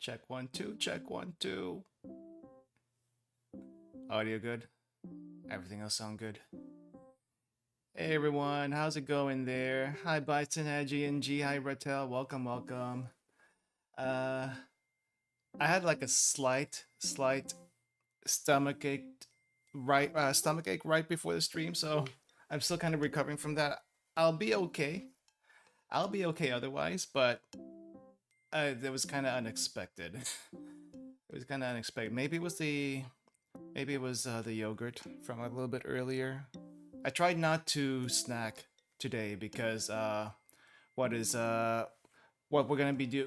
Check 1 2, check 1 2. Audio good. Everything else sound good. Hey everyone, how's it going there? Hi Bison, hi GNG, hi Ratel, welcome, welcome. Uh, I had like a slight stomach ache, stomach ache right before the stream, so I'm still kind of recovering from that. I'll be okay. I'll be okay otherwise, but that was kind of unexpected. It was kind of unexpected. Maybe it was the yogurt from a little bit earlier. I tried not to snack today because what is what we're gonna be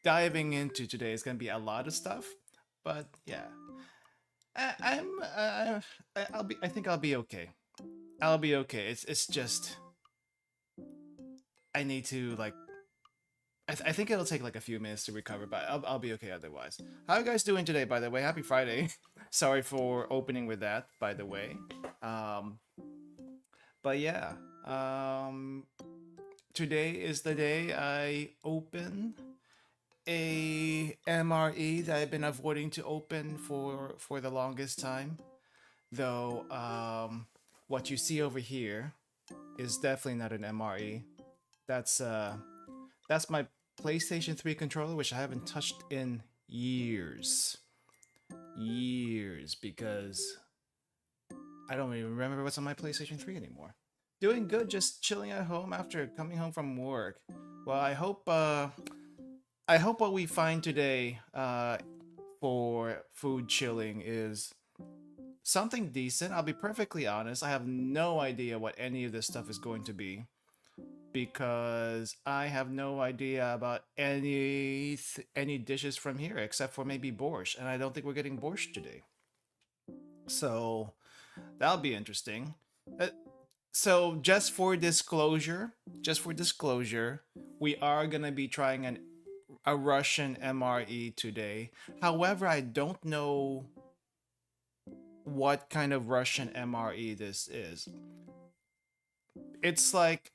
diving into today is gonna be a lot of stuff. But yeah, I'll be. I think I'll be okay. I'll be okay. It's just I need to like. I think it'll take like a few minutes to recover, but I'll be okay otherwise. How are you guys doing today, by the way? Happy Friday. Sorry for opening with that, by the way. Um, but yeah, um, today is the day I open a MRE that I've been avoiding to open for the longest time. Though what you see over here is definitely not an MRE. That's that's my PlayStation 3 controller, which I haven't touched in years. Years, because I don't even remember what's on my PlayStation 3 anymore. Doing good, just chilling at home after coming home from work. Well, I hope what we find today for food chilling is something decent. I'll be perfectly honest, I have no idea what any of this stuff is going to be because I have no idea about any dishes from here except for maybe borscht, and I don't think we're getting borscht today. So that'll be interesting. Uh, so just for disclosure, we are gonna be trying a Russian MRE today. However, I don't know what kind of Russian MRE this is. It's like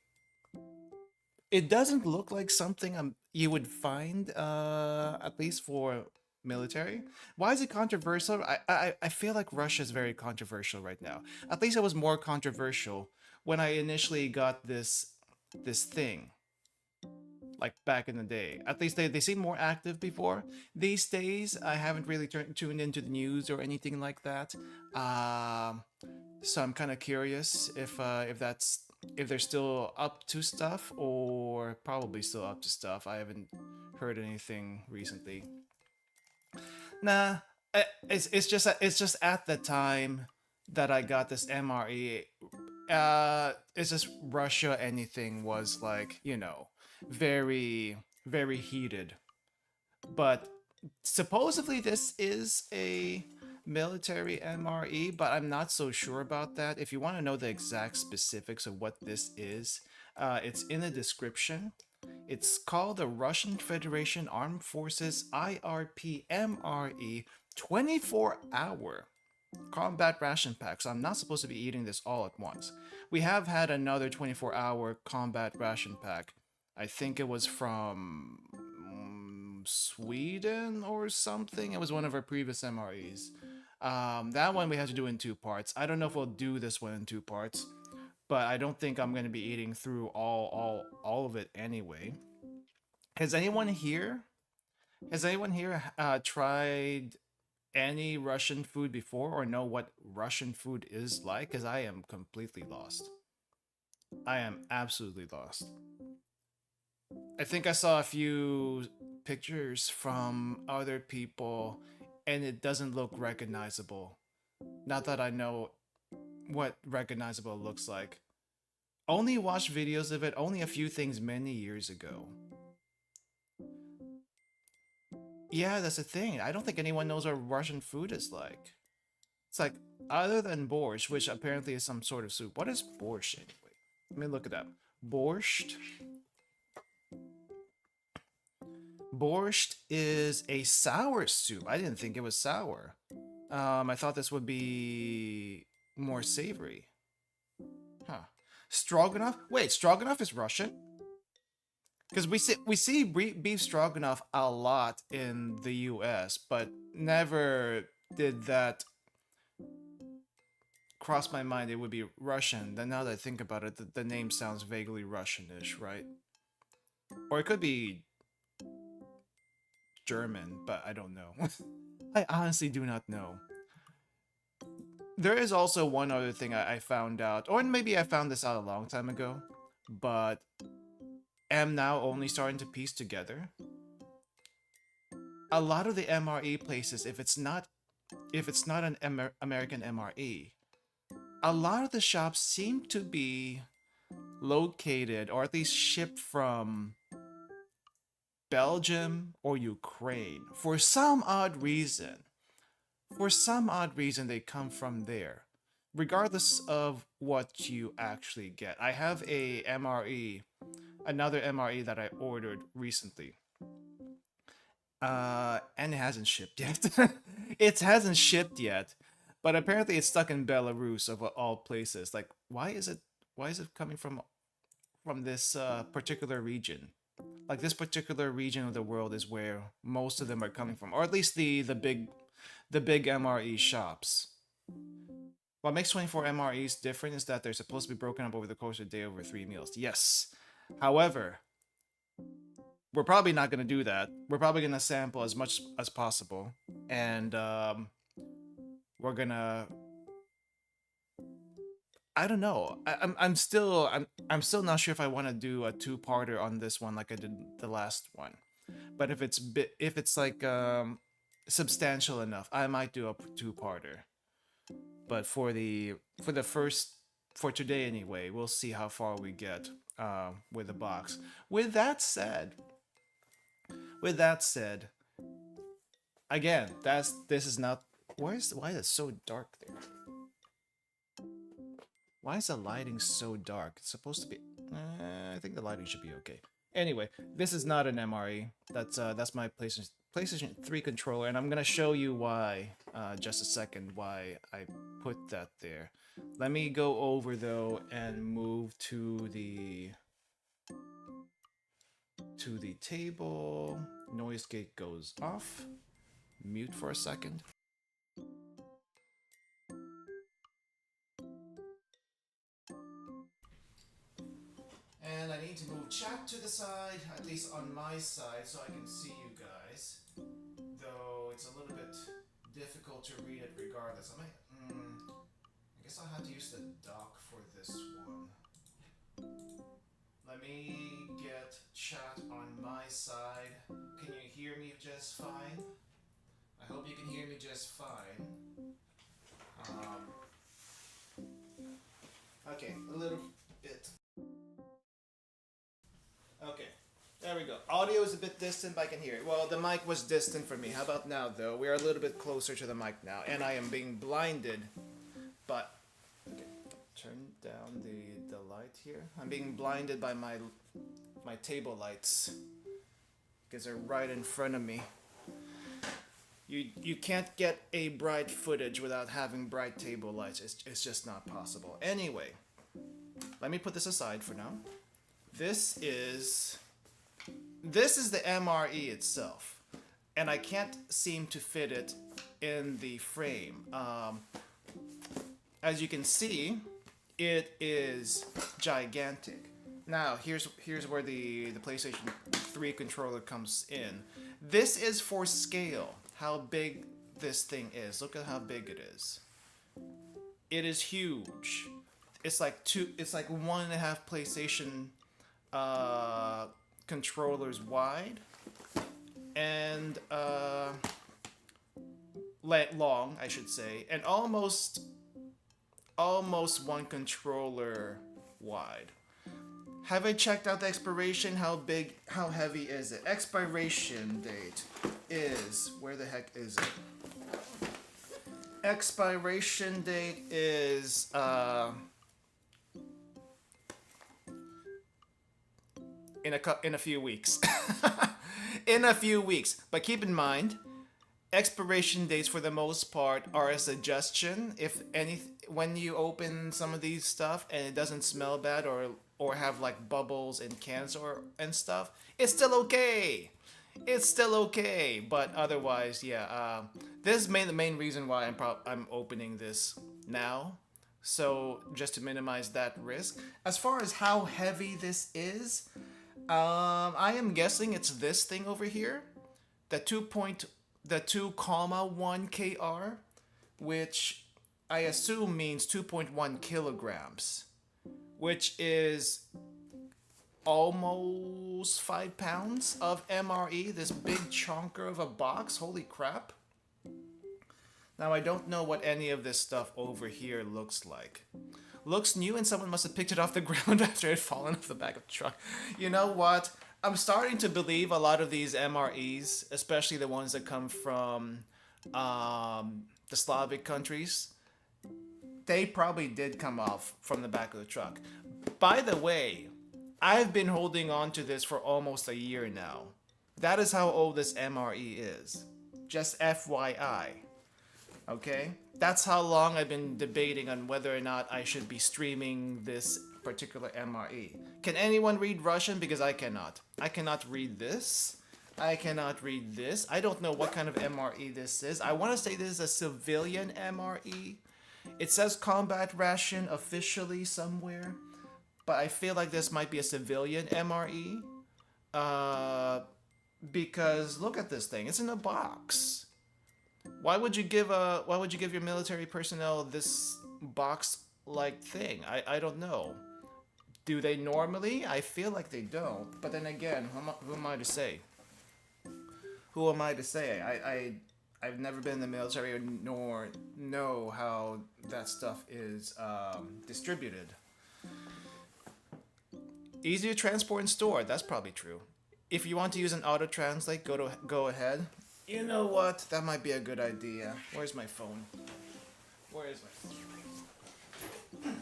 it doesn't look like something you would find at least for military. Why is it controversial? I feel like Russia is very controversial right now. At least it was more controversial when I initially got this thing, like back in the day. At least they seem more active before. These days, I haven't really tuned into the news or anything like that. Um, so I'm kind of curious if that's if they're still up to stuff or probably still up to stuff. I haven't heard anything recently. Nah, it's just at the time that I got this MRE. It's just Russia. Anything was like very heated. But supposedly this is a military MRE, but I'm not so sure about that. If you want to know the exact specifics of what this is, it's in the description. It's called the Russian Federation Armed Forces IRP MRE 24-hour combat ration pack. So I'm not supposed to be eating this all at once. We have had another 24-hour combat ration pack. I think it was from Sweden or something. It was one of our previous MREs. That one we had to do in 2 parts. I don't know if we'll do this one in 2 parts, but I don't think I'm gonna be eating through all of it anyway. Has anyone here? Has anyone here tried any Russian food before or know what Russian food is like? Because I am completely lost. I am absolutely lost. I think I saw a few pictures from other people and it doesn't look recognizable. Not that I know what recognizable looks like. Only watched videos of it, only a few things many years ago. Yeah, that's the thing. I don't think anyone knows what Russian food is like. It's like, other than borscht, which apparently is some sort of soup. What is borscht anyway? Let me look it up. Borscht. Borscht is a sour soup. I didn't think it was sour. I thought this would be more savory. Huh. Stroganoff? Wait, Stroganoff is Russian? Because we see beef stroganoff a lot in the U.S., but never did that cross my mind. It would be Russian. Then now that I think about it, the name sounds vaguely Russianish, right? Or it could be German, but I don't know. I honestly do not know. There is also one other thing I found out, or maybe I found this out a long time ago, but am now only starting to piece together. A lot of the MRE places, if it's not an American MRE, a lot of the shops seem to be located or at least shipped from Belgium or Ukraine for some odd reason. For some odd reason, they come from there, regardless of what you actually get. I have a MRE, another MRE that I ordered recently, and it hasn't shipped yet. It hasn't shipped yet, but apparently it's stuck in Belarus of all places. Like, why is it? Why is it coming from this particular region? Like this particular region of the world is where most of them are coming from, or at least the big MRE shops. What makes 24 MREs different is that they're supposed to be broken up over the course of a day over 3 meals. Yes. However, we're probably not going to do that. We're probably going to sample as much as possible, and we're gonna. I don't know. I'm still not sure if I want to do a two-parter on this one like I did the last one. But if it's like substantial enough, I might do a two-parter. But for the first for today anyway, we'll see how far we get with the box. With that said, with that said, again, this is not. Why is it so dark there? Why is the lighting so dark? It's supposed to be. I think the lighting should be okay. Anyway, this is not an MRE. That's my PlayStation 3 controller, and I'm gonna show you why. Just a second, why I put that there. Let me go over though and move to the table. Noise gate goes off. Mute for a second. And I need to move chat to the side, at least on my side, so I can see you guys. Though it's a little bit difficult to read it regardless. I guess I'll have to use the dock for this one. Let me get chat on my side. Can you hear me just fine? I hope you can hear me just fine. Okay, a little bit. Okay, there we go. Audio is a bit distant, but I can hear it. Well, the mic was distant for me. How about now, though? We are a little bit closer to the mic now, and I am being blinded. But okay, turn down the light here. I'm being blinded by my table lights because they're right in front of me. You can't get a bright footage without having bright table lights. It's just not possible. Anyway, let me put this aside for now. This is the MRE itself, and I can't seem to fit it in the frame. As you can see, it is gigantic. Now, here's where the PlayStation 3 controller comes in. This is for scale, how big this thing is. Look at how big it is. It is huge. It's like 1.5 PlayStation controllers wide and long, I should say, and almost one controller wide. Have I checked out the expiration? How big, how heavy is it? Expiration date is, where the heck is it? Expiration date is in a few weeks. In a few weeks. But keep in mind, expiration dates for the most part are a suggestion. If any, when you open some of these stuff and it doesn't smell bad or or have like bubbles in cans or and stuff, it's still okay. It's still okay, but otherwise, yeah. This is the main reason why I'm opening this now. So just to minimize that risk. As far as how heavy this is, I am guessing it's this thing over here, the 2,1 kr, which I assume means 2.1 kilograms, which is almost 5 pounds of MRE, this big chonker of a box. Holy crap. Now I don't know what any of this stuff over here looks like. Looks new and someone must have picked it off the ground after it had fallen off the back of the truck. You know what? I'm starting to believe a lot of these MREs, especially the ones that come from the Slavic countries, they probably did come off from the back of the truck. By the way, I've been holding on to this for almost a year now. That is how old this MRE is. Just FYI. Okay? That's how long I've been debating on whether or not I should be streaming this particular MRE. Can anyone read Russian? Because I cannot. I cannot read this. I cannot read this. I don't know what kind of MRE this is. I want to say this is a civilian MRE. It says combat ration officially somewhere, but I feel like this might be a civilian MRE. Because look at this thing. It's in a box. Why would you give your military personnel this box-like thing? I don't know. Do they normally? I feel like they don't. But then again, who am I to say? Who am I to say? I've never been in the military nor know how that stuff is distributed. Easy to transport and store. That's probably true. If you want to use an auto-translate, go ahead. You know what? That might be a good idea. Where's my phone? Where is my phone?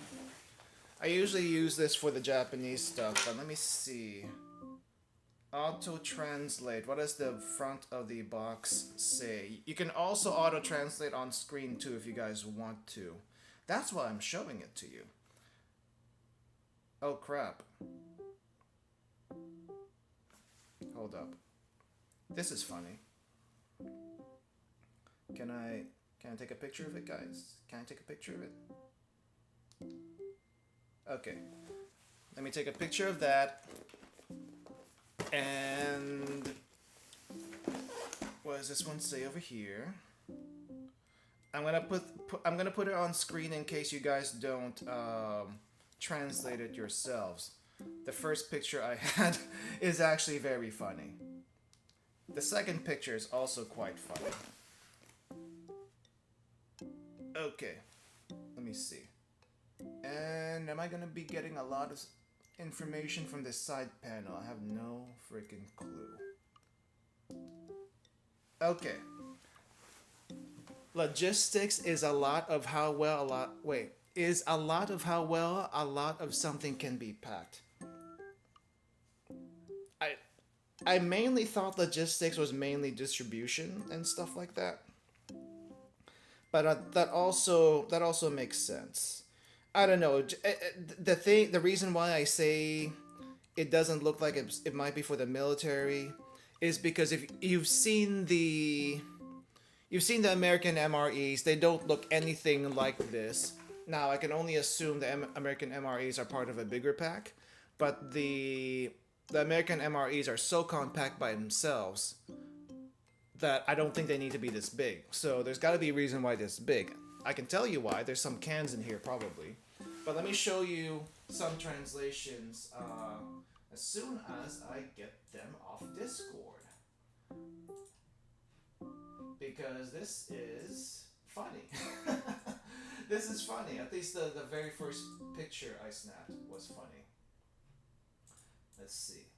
I usually use this for the Japanese stuff, but let me see. Auto-translate. What does the front of the box say? You can also auto-translate on screen too if you guys want to. That's why I'm showing it to you. Oh crap. Hold up. This is funny. Can I take a picture of it, guys? Can I take a picture of it? Okay. Let me take a picture of that. And what does this one say over here? I'm gonna put it on screen in case you guys don't translate it yourselves. The first picture I had is actually very funny. The second picture is also quite funny. Okay, let me see. And am I gonna be getting a lot of information from this side panel? I have no freaking clue. Okay. Logistics is a lot of how well a lot of something can be packed. I mainly thought logistics was mainly distribution and stuff like that. But that also makes sense. I don't know. The reason why I say it doesn't look like it might be for the military is because if you've seen the American MREs, they don't look anything like this. Now I can only assume the American MREs are part of a bigger pack, but the American MREs are so compact by themselves that I don't think they need to be this big. So there's got to be a reason why this big. I can tell you why. There's some cans in here probably. But let me show you some translations as soon as I get them off Discord. Because this is funny. This is funny. At least the very first picture I snapped was funny. Let's see.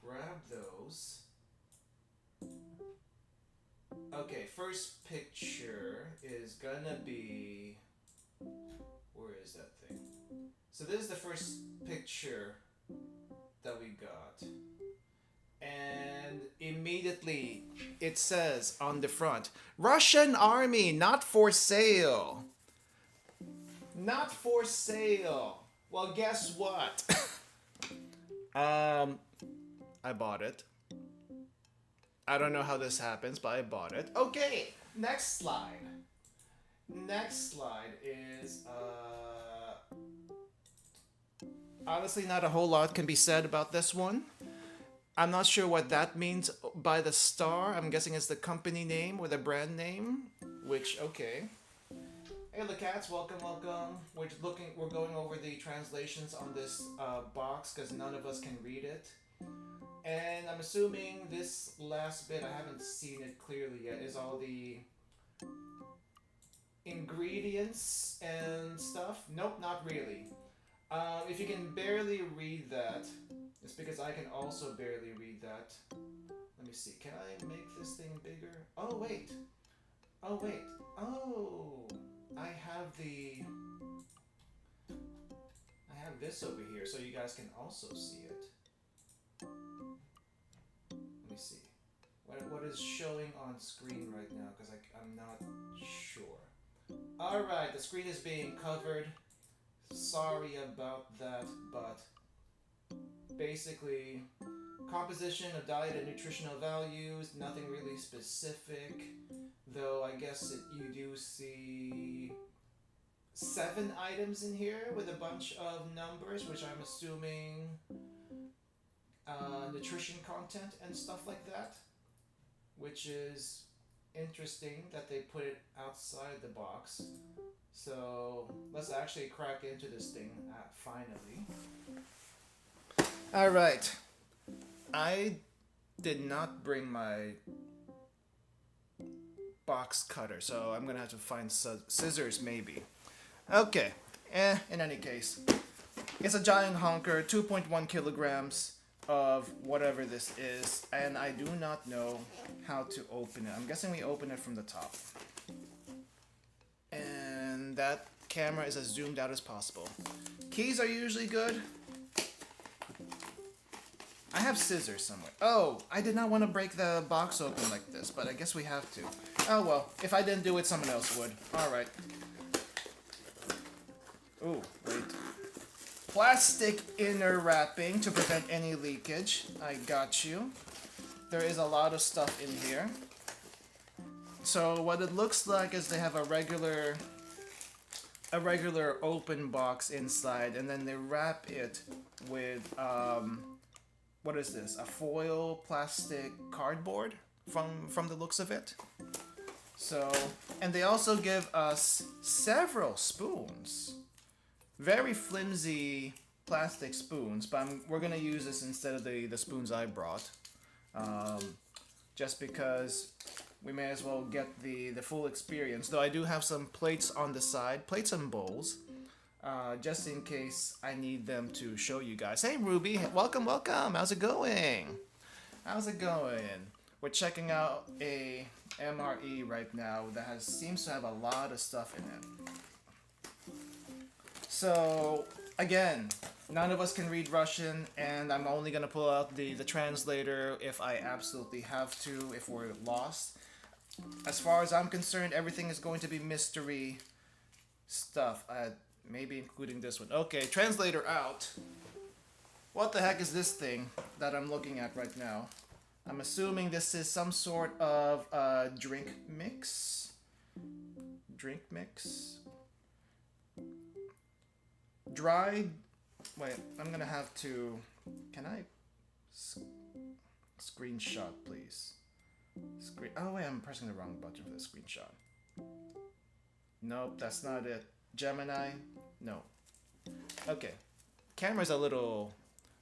Grab those. Okay, first picture is gonna be... Where is that thing? So this is the first picture that we got. And immediately it says on the front, Russian army, not for sale. Not for sale. Well, guess what? I bought it. I don't know how this happens, but I bought it. Okay, next slide. Next slide is honestly not a whole lot can be said about this one. I'm not sure what that means by the star. I'm guessing it's the company name or the brand name, which okay. Hey, the cats, welcome, welcome. We're going over the translations on this box because none of us can read it. And I'm assuming this last bit, I haven't seen it clearly yet, is all the ingredients and stuff. Nope, not really. If you can barely read that, it's because I can also barely read that. Let me see, can I make this thing bigger? Oh, wait. Oh, wait. Oh, I have this over here so you guys can also see it. Let me see. What is showing on screen right now? Because I'm not sure. Alright, the screen is being covered. Sorry about that, but basically, composition of diet and nutritional values, nothing really specific. Though I guess you do see 7 items in here with a bunch of numbers, which I'm assuming nutrition content and stuff like that, which is interesting that they put it outside the box. So let's actually crack into this thing finally. Alright, I did not bring my box cutter, so I'm gonna have to find scissors maybe. Okay, in any case, it's a giant honker, 2.1 kilograms of whatever this is, and I do not know how to open it. I'm guessing we open it from the top. And that camera is as zoomed out as possible. Keys are usually good. I have scissors somewhere. Oh, I did not want to break the box open like this, but I guess we have to. Oh well, if I didn't do it, someone else would. Alright. Ooh, wait. Plastic inner wrapping to prevent any leakage. I got you. There is a lot of stuff in here. So what it looks like is they have a regular open box inside, and then they wrap it with what is this? A foil plastic cardboard from the looks of it. So, and they also give us several spoons. Very flimsy plastic spoons, but we're gonna use this instead of the spoons I brought. Just because we may as well get the full experience. Though I do have some plates on the side, plates and bowls, just in case I need them to show you guys. Hey Ruby, welcome, welcome. How's it going? How's it going? We're checking out a MRE right now that seems to have a lot of stuff in it. So again, none of us can read Russian, and I'm only gonna pull out the translator if I absolutely have to, if we're lost. As far as I'm concerned, everything is going to be mystery stuff, maybe including this one. Okay, translator out. What the heck is this thing that I'm looking at right now? I'm assuming this is some sort of drink mix. Drink mix. Dried. Wait, I'm gonna have to. Can I screenshot, please? Oh wait, I'm pressing the wrong button for the screenshot. Nope, that's not it. Gemini? No. Okay. Camera's a little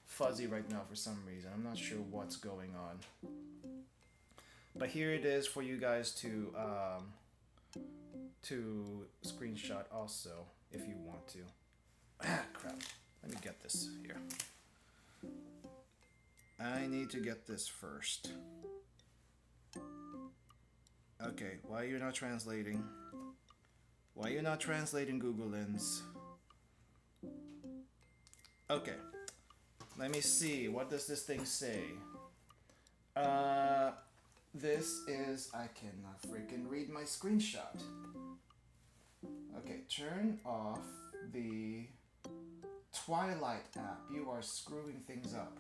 fuzzy right now for some reason. I'm not sure what's going on. But here it is for you guys to screenshot also if you want to. Ah, crap. Let me get this here. I need to get this first. Okay, why are you not translating? Why are you not translating, Google Lens? Okay. Let me see. What does this thing say? This is... I cannot freaking read my screenshot. Okay, turn off the Twilight app, you are screwing things up.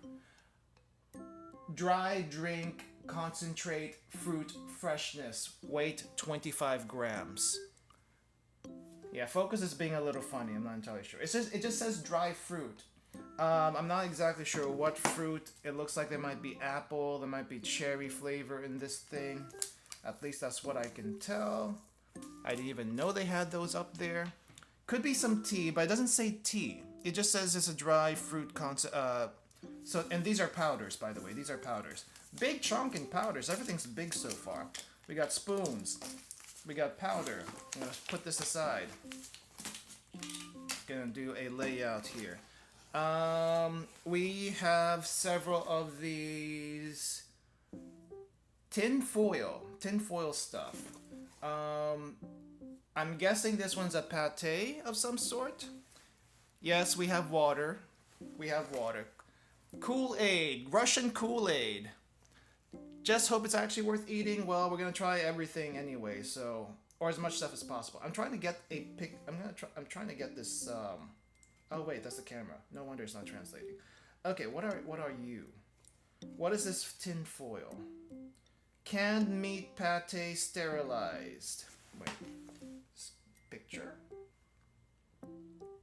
Dry drink, concentrate, fruit, freshness, weight 25 grams. Yeah, Focus is being a little funny, I'm not entirely sure. It just says dry fruit. I'm not exactly sure what fruit. It looks like there might be apple, there might be cherry flavor in this thing. At least that's what I can tell. I didn't even know they had those up there. Could be some tea, but it doesn't say tea. It just says it's a dry fruit so, and these are powders, by the way. These are powders. Big chunk in powders. Everything's big so far. We got spoons. We got powder. I'm gonna put this aside. Gonna do a layout here. We have several of these tin foil stuff. I'm guessing this one's a pate of some sort. Yes, we have water. We have water. Kool-Aid, Russian Kool-Aid. Just hope it's actually worth eating. Well, we're gonna try everything anyway, so, or as much stuff as possible. I'm trying to get a pic. I'm trying to get this. Oh wait, that's the camera. No wonder it's not translating. Okay, what are you? What is this tin foil? Canned meat pate sterilized. Wait, picture.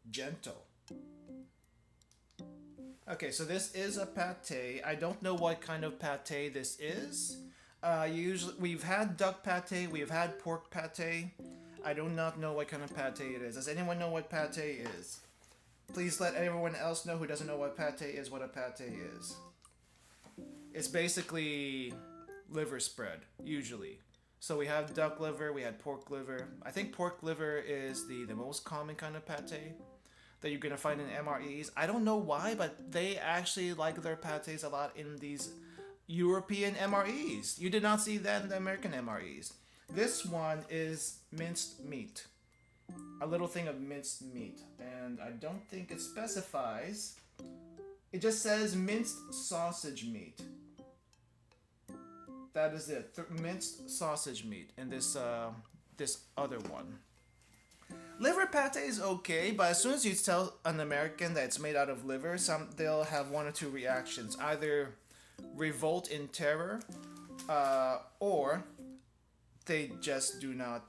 Gentle. Okay, so this is a pate. I don't know what kind of pate this is. Usually, we've had duck pate, we've had pork pate. I do not know what kind of pate it is. Does anyone know what pate is? Please let everyone else know who doesn't know what pate is what a pate is. It's basically liver spread, usually. So we have duck liver, we had pork liver. I think pork liver is the most common kind of pate that you're gonna find in MREs. I don't know why, but they actually like their pates a lot in these European MREs. You did not see that in the American MREs. This one is minced meat. A little thing of minced meat. And I don't think it specifies. It just says minced sausage meat. That is it. Minced sausage meat in this other one. Liver pate is okay, but as soon as you tell an American that it's made out of liver, they'll have one or two reactions. Either revolt in terror, or they just do not,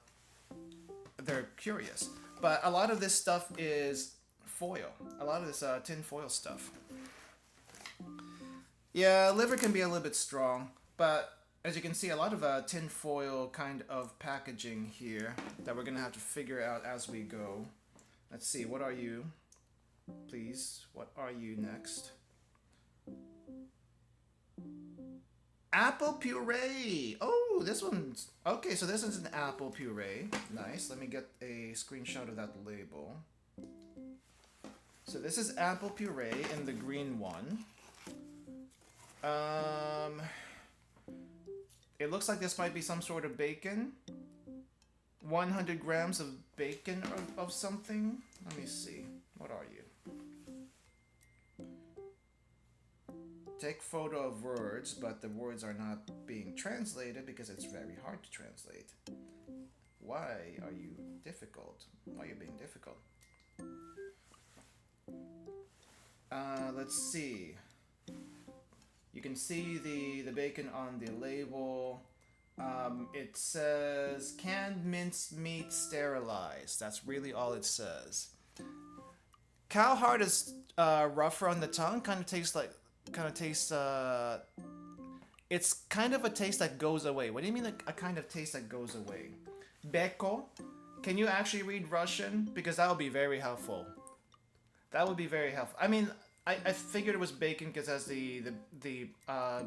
they're curious. But a lot of this stuff is foil. A lot of this tin foil stuff. Yeah, liver can be a little bit strong, but as you can see, a lot of tin foil kind of packaging here that we're gonna have to figure out as we go. Let's see, what are you? Please, what are you next? Apple puree! Oh, this one's... Okay, so this is an apple puree. Nice, let me get a screenshot of that label. So this is apple puree in the green one. It looks like this might be some sort of bacon. 100 grams of bacon of something. Let me see. What are you? Take photo of words, but the words are not being translated because it's very hard to translate. Why are you difficult? Why are you being difficult? Let's see. You can see the bacon on the label. It says canned minced meat sterilized. That's really all it says. Cow heart is rougher on the tongue. It's kind of a taste that goes away. What do you mean a kind of taste that goes away? Beko. Can you actually read Russian? Because that would be very helpful. That would be very helpful. I mean, I figured it was bacon because it has the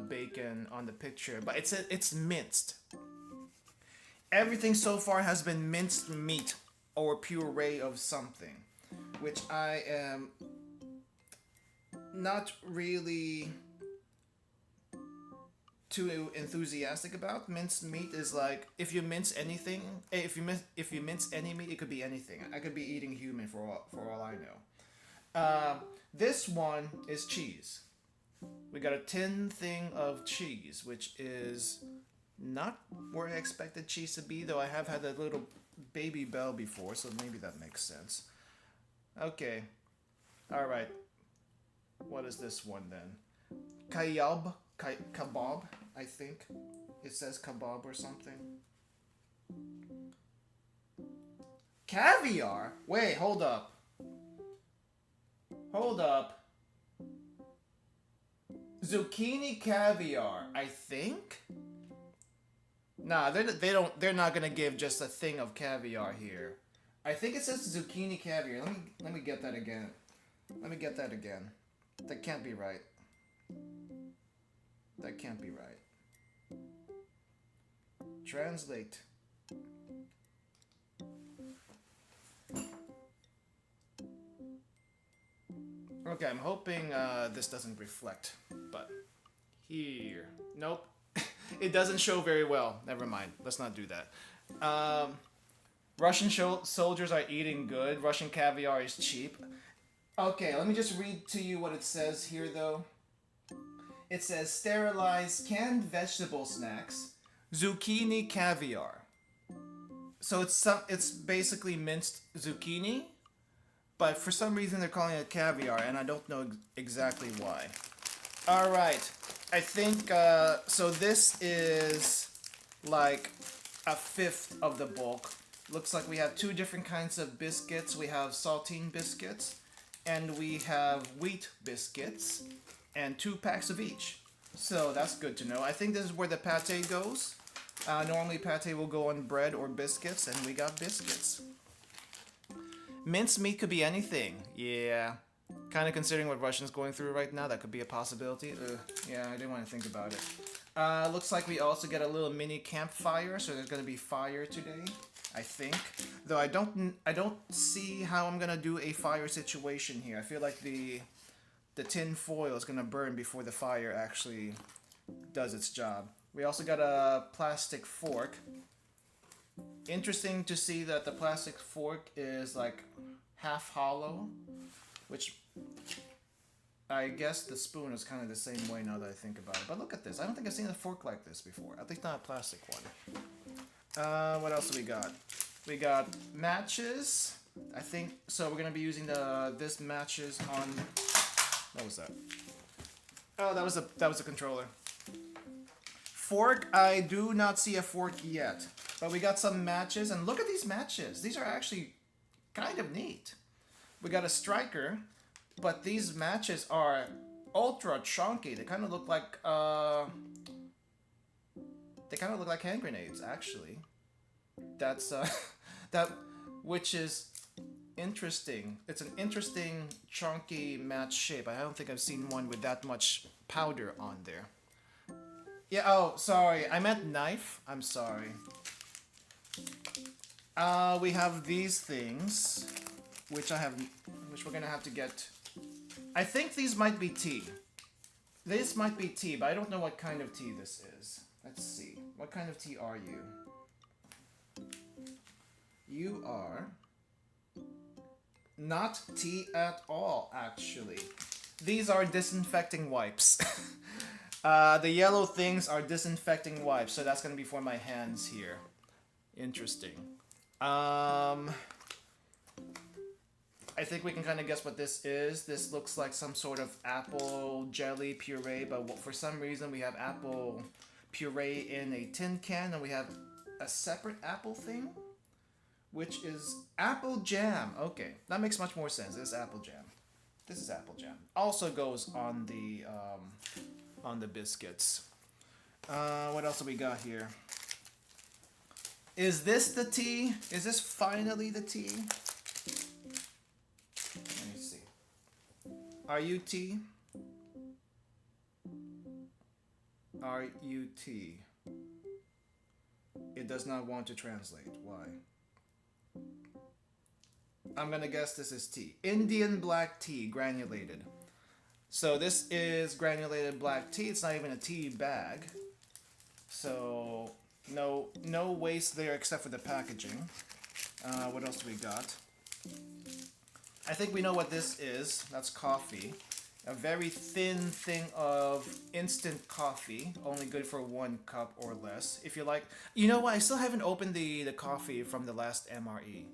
bacon on the picture, but it's minced. Everything so far has been minced meat or puree of something, which I am not really too enthusiastic about. Minced meat is like, if you mince anything, if you mince any meat, it could be anything. I could be eating human for all I know. This one is cheese. We got a tin thing of cheese, which is not where I expected cheese to be, though I have had a little baby bell before, so maybe that makes sense. Okay. Alright. What is this one then? Kebab, I think. It says kebab or something. Caviar? Wait, hold up. Hold up. Zucchini caviar, I think? Nah, they're not gonna give just a thing of caviar here. I think it says zucchini caviar. Let me get that again. Let me get that again. That can't be right. That can't be right. Translate. Okay, I'm hoping this doesn't reflect, but here. Nope. It doesn't show very well. Never mind. Let's not do that. Russian soldiers are eating good. Russian caviar is cheap. Okay, let me just read to you what it says here, though. It says sterilized canned vegetable snacks, zucchini caviar. So it's basically minced zucchini, but for some reason they're calling it caviar, and I don't know exactly why. All right, I think so. This is like a fifth of the bulk. Looks like we have two different kinds of biscuits. We have saltine biscuits, and we have wheat biscuits, and 2 packs of each. So that's good to know. I think this is where the pate goes. Normally pate will go on bread or biscuits, and we got biscuits. Minced meat could be anything. Yeah. Kind of considering what Russia's going through right now, that could be a possibility. Yeah, I didn't want to think about it. Looks like we also get a little mini campfire, so there's going to be fire today, I think. Though I don't see how I'm going to do a fire situation here. I feel like the tin foil is going to burn before the fire actually does its job. We also got a plastic fork. Interesting to see that the plastic fork is like half hollow, which I guess the spoon is kind of the same way now that I think about it. But look at this. I don't think I've seen a fork like this before. At least not a plastic one. What else do we got? We got matches. I think so. We're gonna be using this matches on. What was that? Oh, that was a controller. Fork. I do not see a fork yet, but we got some matches, and look at these matches. These are actually kind of neat. We got a striker, but these matches are ultra chunky. They kind of look like hand grenades, actually. That's which is interesting. It's an interesting chunky match shape. I don't think I've seen one with that much powder on there. Yeah. Oh, sorry. I meant knife. I'm sorry. We have these things, which we're gonna have to get. I think these might be tea. This might be tea, but I don't know what kind of tea this is. Let's see. What kind of tea are you? You are not tea at all, actually. These are disinfecting wipes. The yellow things are disinfecting wipes, so that's gonna be for my hands here. Interesting. I think we can kind of guess what this is. This looks like some sort of apple jelly puree, but for some reason we have apple puree in a tin can, and we have a separate apple thing, which is apple jam. Okay, that makes much more sense. This is apple jam. This is apple jam. Also goes on the biscuits. What else do we got here? Is this the tea? Is this finally the tea? Let me see. Are you tea? Are you tea? It does not want to translate. Why? I'm gonna guess this is tea. Indian black tea, granulated. So this is granulated black tea. It's not even a tea bag. So no waste there except for the packaging. What else do we got? I think we know what this is. That's coffee. A very thin thing of instant coffee, only good for 1 cup or less. If you like, you know what? I still haven't opened the coffee from the last MRE.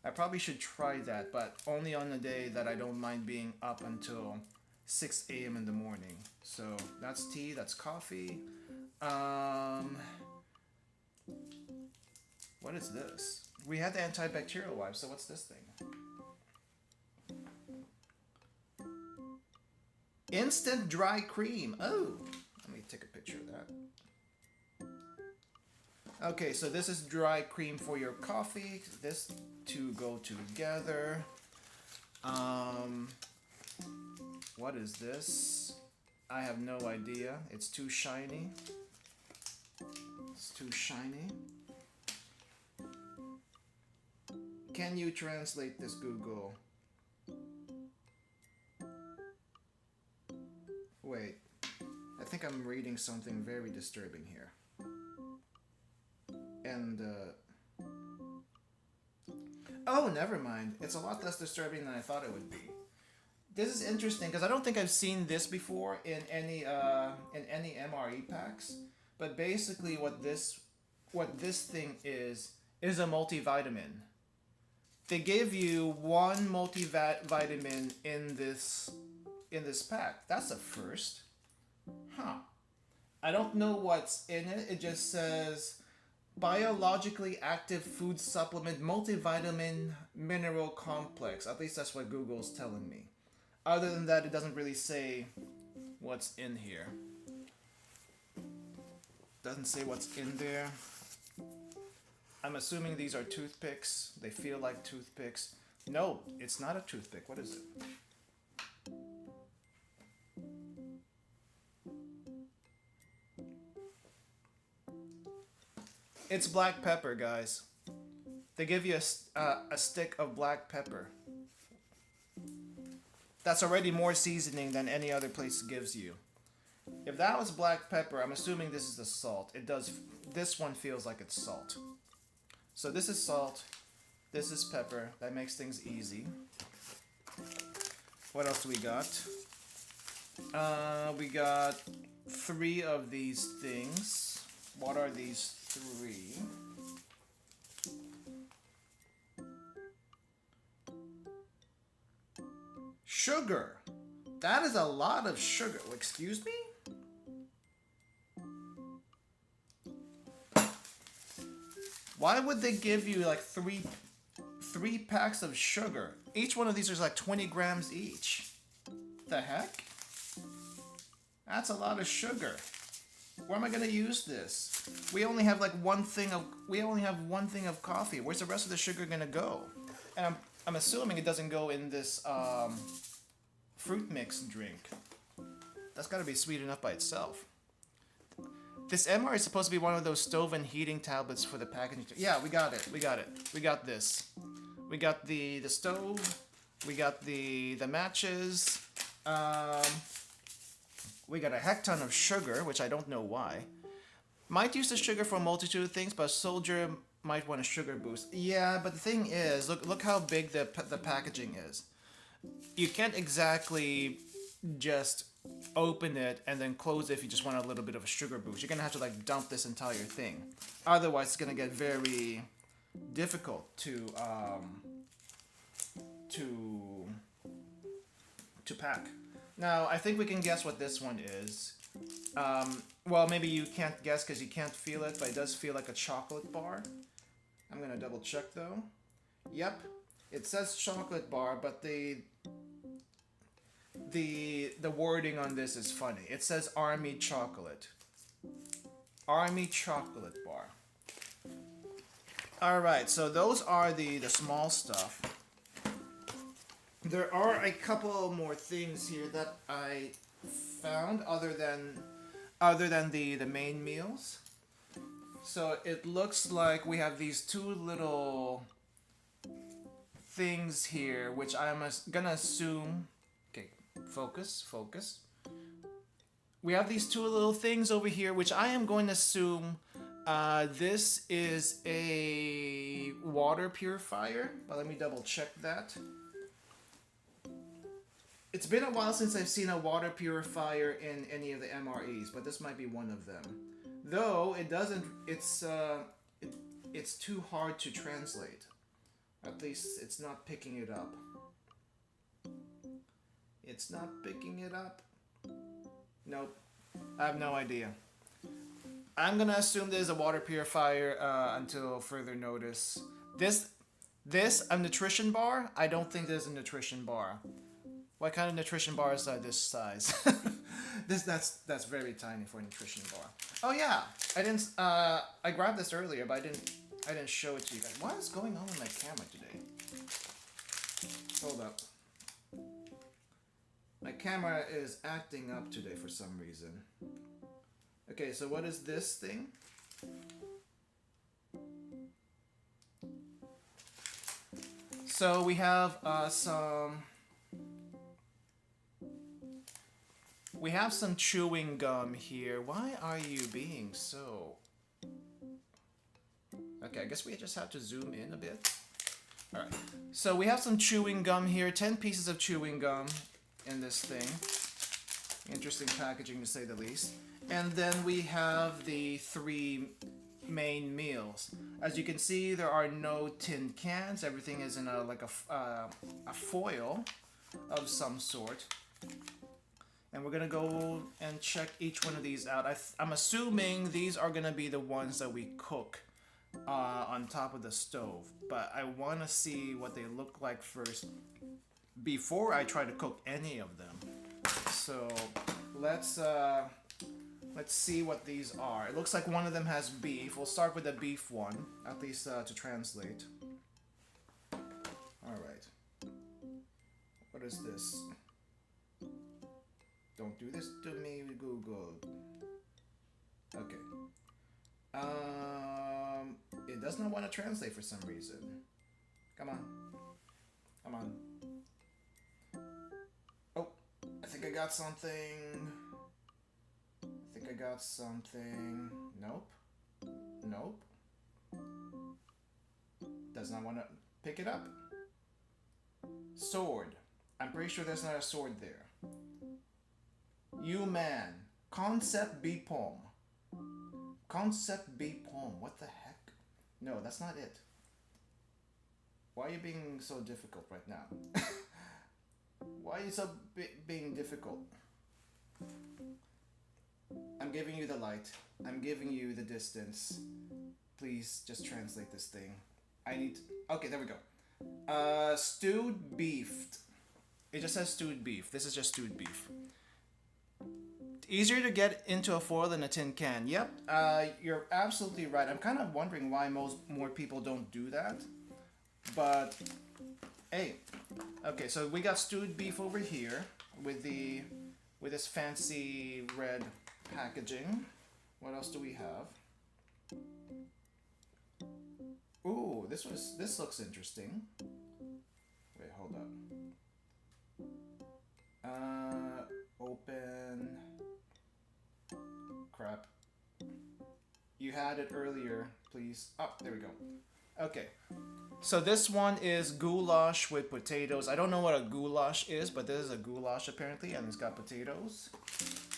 I probably should try that, but only on the day that I don't mind being up until 6 a.m. in the morning. So that's tea, that's coffee. What is this? We had the antibacterial wipe, so what's this thing? Instant dry cream. Oh, let me take a picture of that. Okay, so this is dry cream for your coffee. This two go together. What is this? I have no idea. It's too shiny. It's too shiny. Can you translate this, Google? Wait, I think I'm reading something very disturbing here. And, oh, never mind. It's a lot less disturbing than I thought it would be. This is interesting because I don't think I've seen this before in any MRE packs. But basically, what this thing is a multivitamin. They give you one multivitamin in this pack. That's a first. Huh. I don't know what's in it. It just says biologically active food supplement multivitamin mineral complex. At least that's what Google's telling me. Other than that, it doesn't really say what's in here. Doesn't say what's in there. I'm assuming these are toothpicks. They feel like toothpicks. No, it's not a toothpick. What is it? It's black pepper, guys. They give you a stick of black pepper. That's already more seasoning than any other place gives you. If that was black pepper, I'm assuming this is the salt. It does. This one feels like it's salt. So this is salt. This is pepper. That makes things easy. What else do we got? We got 3 of these things. What are these 3? Sugar. That is a lot of sugar. Excuse me? Why would they give you like three packs of sugar? Each one of these is like 20 grams each. The heck? That's a lot of sugar. Where am I gonna use this? We only have like one thing of coffee. Where's the rest of the sugar gonna go? And I'm assuming it doesn't go in this fruit mix drink. That's gotta be sweet enough by itself. This MR is supposed to be one of those stove and heating tablets for the packaging. Yeah, we got it. We got it. We got this. We got the stove. We got the matches. We got a heck ton of sugar, which I don't know why. Might use the sugar for a multitude of things, but a soldier might want a sugar boost. Yeah, but the thing is, look how big the packaging is. You can't exactly just open it and then close it if you just want a little bit of a sugar boost. You're gonna have to like dump this entire thing. Otherwise, it's gonna get very difficult to pack. Now, I think we can guess what this one is. Well, maybe you can't guess because you can't feel it, but it does feel like a chocolate bar. I'm gonna double check though. Yep, it says chocolate bar, but the wording on this is funny. It says Army Chocolate. Army Chocolate Bar. Alright, so those are the small stuff. There are a couple more things here that I found other than the main meals. So it looks like we have these 2 little things here, which I'm gonna assume. Okay, focus. We have these 2 little things over here, which I am going to assume this is a water purifier. But let me double check that. It's been a while since I've seen a water purifier in any of the MREs, but this might be one of them. Though it doesn't, it's too hard to translate. At least it's not picking it up. It's not picking it up. Nope. I have no idea. I'm gonna assume there's a water purifier until further notice. This a nutrition bar? I don't think there's a nutrition bar. What kind of nutrition bars are this size? That's very tiny for a nutrition bar. Oh yeah, I grabbed this earlier, but I didn't show it to you guys. What is going on with my camera today? Hold up. My camera is acting up today for some reason. Okay, so what is this thing? So we have some chewing gum here. Why are you being so... Okay, I guess we just have to zoom in a bit. Alright, so we have some chewing gum here. 10 pieces of chewing gum in this thing. Interesting packaging to say the least. And then we have the 3 main meals. As you can see, there are no tin cans. Everything is in a foil of some sort. And we're gonna go and check each one of these out. I'm assuming these are gonna be the ones that we cook on top of the stove. But I wanna see what they look like first before I try to cook any of them. So let's see what these are. It looks like one of them has beef. We'll start with the beef one, at least to translate. Alright. What is this? Don't do this to me, Google. Okay. It does not want to translate for some reason. Come on. Come on. Oh, I think I got something. I got something. Nope. Nope. Does not want to pick it up. Sword. I'm pretty sure there's not a sword there. You man. Concept B poem. Concept B poem. What the heck? No, that's not it. Why are you being so difficult right now? Why are you so being difficult? I'm giving you the light. I'm giving you the distance. Please just translate this thing. I need to... Okay, there we go. Stewed beef. It just says stewed beef. This is just stewed beef. Easier to get into a foil than a tin can. Yep, you're absolutely right. I'm kind of wondering why more people don't do that. But, hey. Okay, so we got stewed beef over here with this fancy red packaging. What else do we have? Ooh, this looks interesting. Wait, hold up. Open. Crap. You had it earlier, please. Oh, there we go. Okay. So this one is goulash with potatoes. I don't know what a goulash is, but this is a goulash apparently, and it's got potatoes.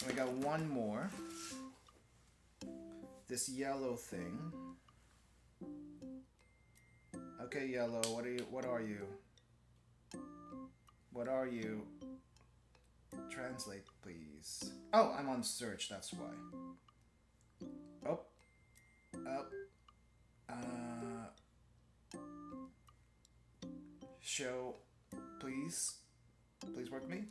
And we got one more. This yellow thing. Okay, yellow, what are you? What are you? Translate, please. Oh, I'm on search, that's why. Oh. Up. Show, please. Please work me.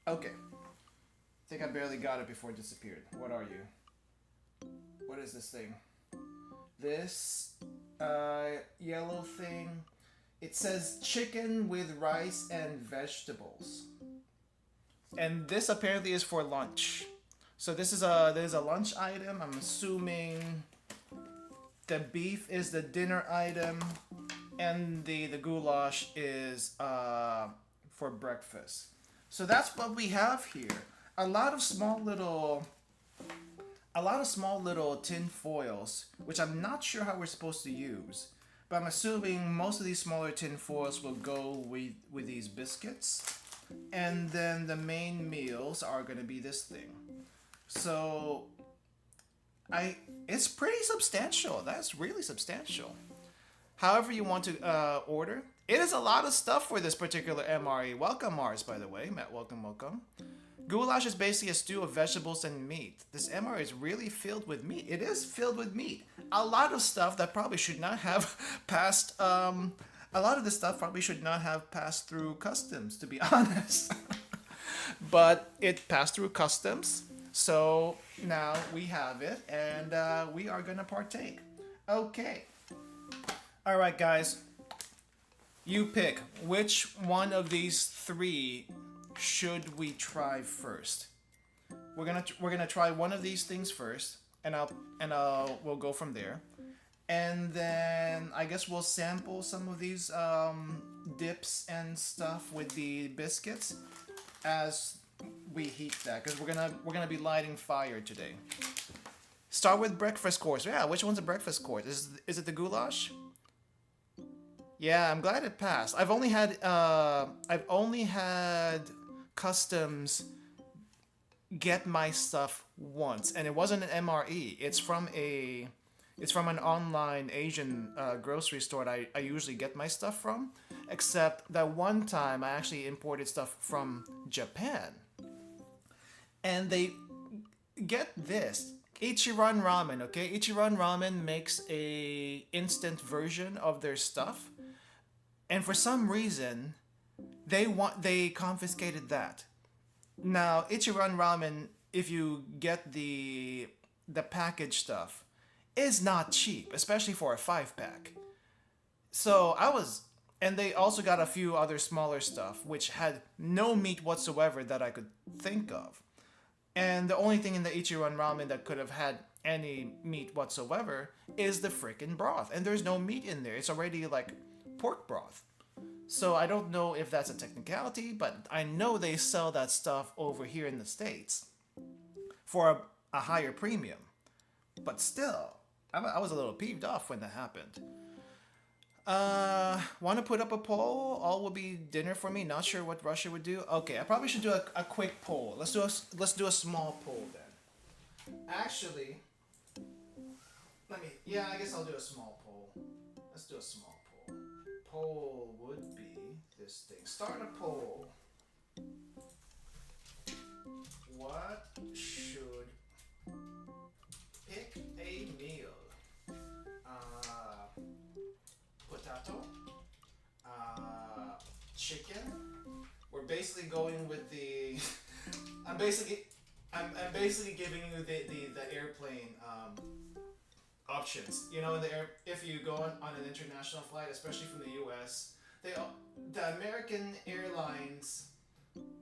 Okay. I think I barely got it before it disappeared. What are you? What is this thing? This yellow thing. It says chicken with rice and vegetables. And this apparently is for lunch. So there's a lunch item. I'm assuming the beef is the dinner item, and the goulash is for breakfast. So that's what we have here. A lot of small little tin foils, which I'm not sure how we're supposed to use. But I'm assuming most of these smaller tin foils will go with these biscuits. And then the main meals are going to be this thing. So it's pretty substantial. That's really substantial. however you want to order. It is a lot of stuff for this particular MRE. Welcome, Mars, by the way. Matt, welcome, welcome. Goulash is basically a stew of vegetables and meat. This MRE is really filled with meat. It is filled with meat. A lot of stuff that probably should not have passed. A lot of this stuff probably should not have passed through customs, to be honest. But it passed through customs, so now we have it, and we are gonna partake. Okay. All right, guys. You pick which one of these three should we try first. We're gonna try one of these things first, and we'll go from there, and then I guess we'll sample some of these dips and stuff with the biscuits as we heat that, because we're gonna be lighting fire today. Start with breakfast course. Yeah, which one's a breakfast course? Is it the goulash? Yeah, I'm glad it passed. I've only had customs get my stuff once, and it wasn't an MRE. It's from an online Asian grocery store that I usually get my stuff from. Except that one time I actually imported stuff from Japan, and they get this Ichiran Ramen. Okay, Ichiran Ramen makes a instant version of their stuff, and for some reason they confiscated that. Now Ichiran Ramen, if you get the packaged stuff, is not cheap, especially for a 5-pack. So and they also got a few other smaller stuff which had no meat whatsoever that I could think of. And the only thing in the Ichiran Ramen that could have had any meat whatsoever is the frickin' broth. And there's no meat in there. It's already like pork broth. So I don't know if that's a technicality, but I know they sell that stuff over here in the States for a higher premium. But still, I was a little peeved off when that happened. Want to put up a poll? All will be dinner for me. Not sure what Russia would do. Okay, I probably should do a quick poll. Let's do a small poll then. Actually, yeah, I guess I'll do a small poll. Let's do a small poll. Poll would be this thing. Start a poll. What should pick a meal? Potato, chicken. We're basically going with the. I'm basically giving you the airplane options. You know, if you go on an international flight, especially from the U.S., the American Airlines,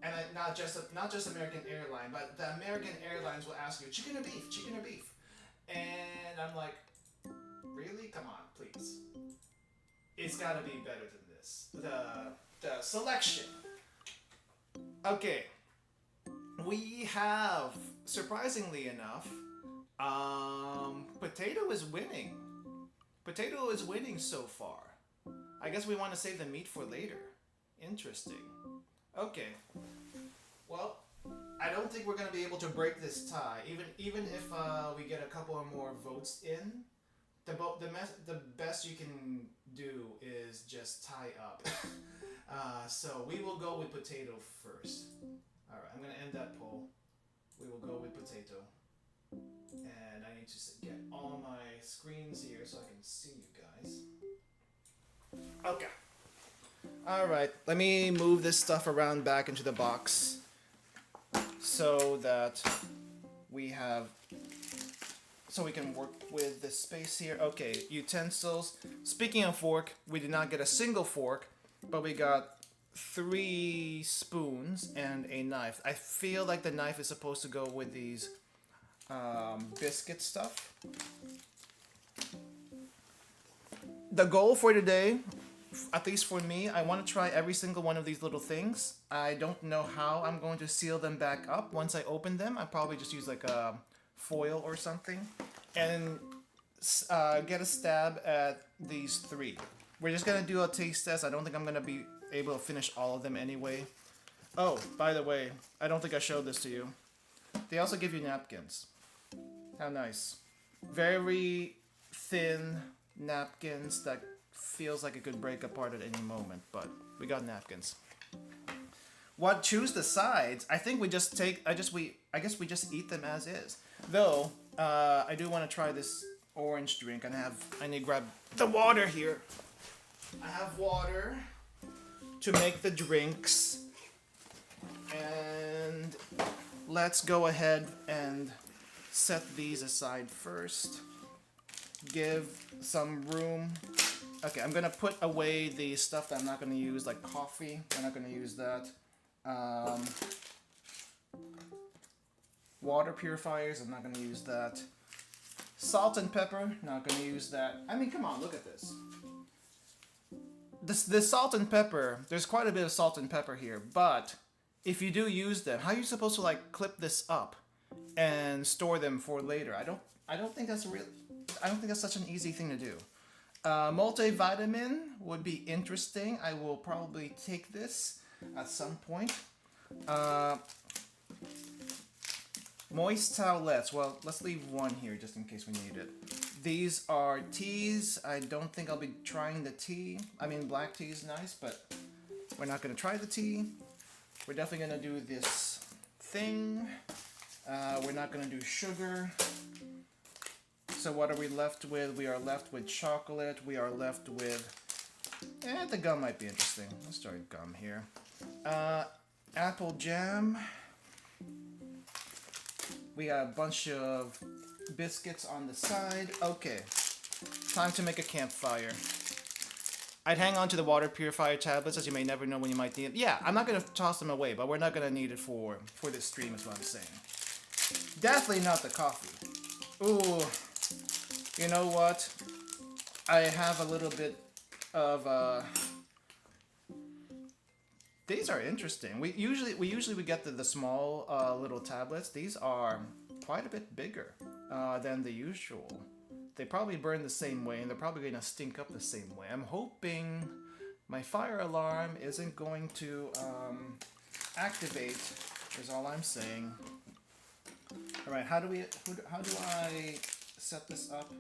and not just American Airline, but the American Airlines will ask you chicken or beef, and I'm like, really? Come on, please. It's gotta be better than this. The selection. Okay. We have, surprisingly enough, potato is winning. Potato is winning so far. I guess we want to save the meat for later. Interesting. Okay. Well, I don't think we're gonna be able to break this tie. Even if we get a couple of more votes in, the best you can do is just tie up. So we will go with potato first. All right, I'm gonna end that poll. We will go with potato, and I need to get all my screens here so I can see you guys. Okay. All right, let me move this stuff around back into the box so that we can work with the space here. Okay, utensils. Speaking of fork, we did not get a single fork, but we got 3 spoons and a knife. I feel like the knife is supposed to go with these biscuit stuff. The goal for today, at least for me, I want to try every single one of these little things. I don't know how I'm going to seal them back up once I open them. I'll probably just use like a foil or something and get a stab at these 3. We're just gonna do a taste test. I don't think I'm gonna be able to finish all of them anyway. Oh, by the way, I don't think I showed this to you. They also give you napkins. How nice. Very thin napkins that feels like it could break apart at any moment, but we got napkins. What, choose the sides? I think we just take, I guess we just eat them as is. Though, I do want to try this orange drink, and I need to grab the water here. I have water to make the drinks, and let's go ahead and set these aside first. Give some room. Okay, I'm gonna put away the stuff that I'm not gonna use, like coffee. I'm not gonna use that. Water purifiers, I'm not gonna use that. Salt and pepper, not gonna use that. I mean, come on, look at this. This salt and pepper, there's quite a bit of salt and pepper here, but if you do use them, how are you supposed to like clip this up and store them for later? I don't think that's such an easy thing to do. Multivitamin would be interesting. I will probably take this at some point. Moist towelettes. Well, let's leave one here just in case we need it. These are teas. I don't think I'll be trying the tea. I mean, black tea is nice, but we're not going to try the tea. We're definitely going to do this thing. We're not going to do sugar. So what are we left with? We are left with chocolate. We are left with... the gum might be interesting. Let's start gum here. Apple jam. We got a bunch of biscuits on the side. Okay, time to make a campfire. I'd hang on to the water purifier tablets, as you may never know when you might need them. Yeah, I'm not going to toss them away, but we're not going to need it for this stream is what I'm saying. Definitely not the coffee. Ooh, you know what? I have a little bit of... These are interesting. We usually get the small little tablets. These are quite a bit bigger than the usual. They probably burn the same way, and they're probably going to stink up the same way. I'm hoping my fire alarm isn't going to activate, is all I'm saying. All right, how do I set this up?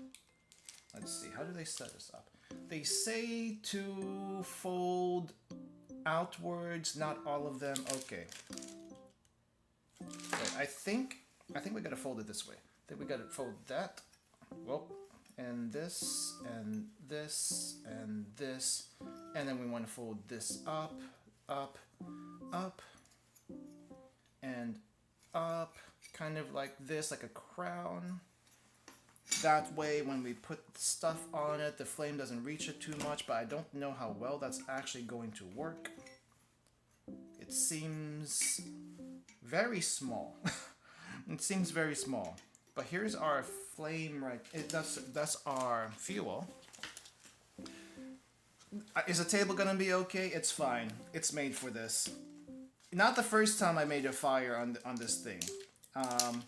Let's see, how do they set this up? They say to fold outwards, not all of them. Okay. So I think we gotta fold it this way. I think we gotta fold that. Well, and this, and this, and this, and then we want to fold this up, up, up, and up, kind of like this, like a crown. That way, when we put stuff on it, the flame doesn't reach it too much, but I don't know how well that's actually going to work. It seems very small. It seems very small. But here's our flame right. That's our fuel. Is the table gonna be okay? It's fine. It's made for this. Not the first time I made a fire on this thing.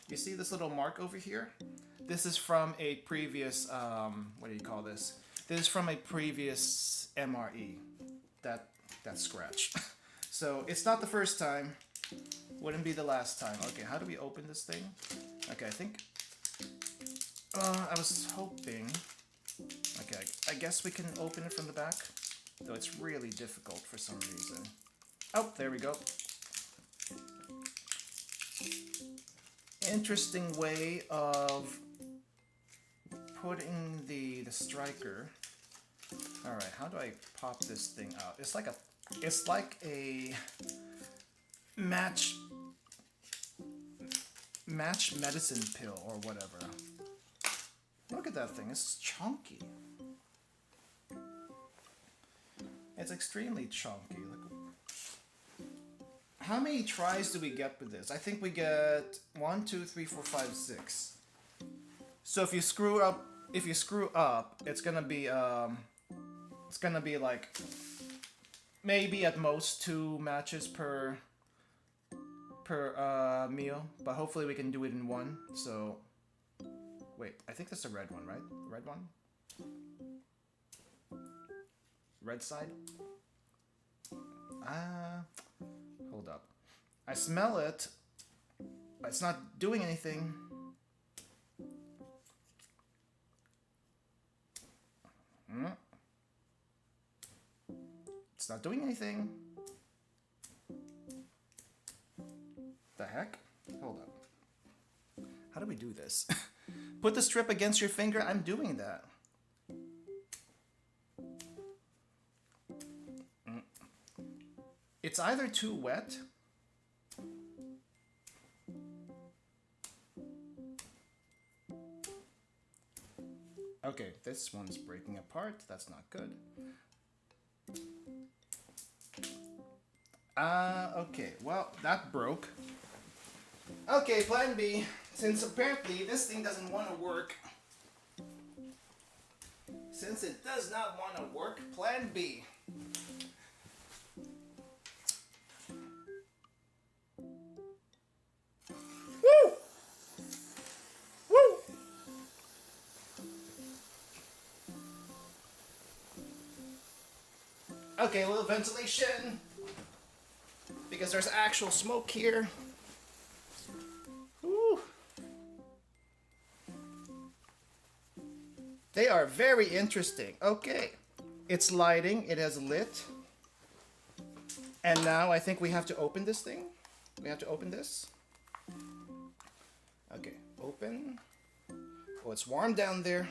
You see this little mark over here? This is from a previous, what do you call this? This is from a previous MRE, that scratch. So it's not the first time, wouldn't be the last time. Okay, how do we open this thing? Okay, I think, I was hoping, okay, I guess we can open it from the back, though it's really difficult for some reason. Oh, there we go. Interesting way of putting the striker. All right, how do I pop this thing out? It's like a match medicine pill or whatever. Look at that thing. It's chunky. It's extremely chunky. Look. How many tries do we get with this? I think we get 1, 2, 3, 4, 5, 6. So if you screw up, it's gonna be like maybe at most 2 matches per meal, but hopefully we can do it in one. So wait, I think that's the red one, right? The red one? Red side? Hold up. I smell it. It's not doing anything. It's not doing anything. The heck? Hold up. How do we do this? Put the strip against your finger. I'm doing that. It's either too wet. Okay, this one's breaking apart. That's not good. Okay, well, that broke. Okay, plan B. Since apparently this thing doesn't want to work. Since it does not want to work, plan B. Woo! Woo! Okay, a little ventilation. Because there's actual smoke here. Woo. They are very interesting. Okay. It's lighting. It has lit. And now I think we have to open this thing. We have to open this. Okay. Open. Oh, it's warm down there.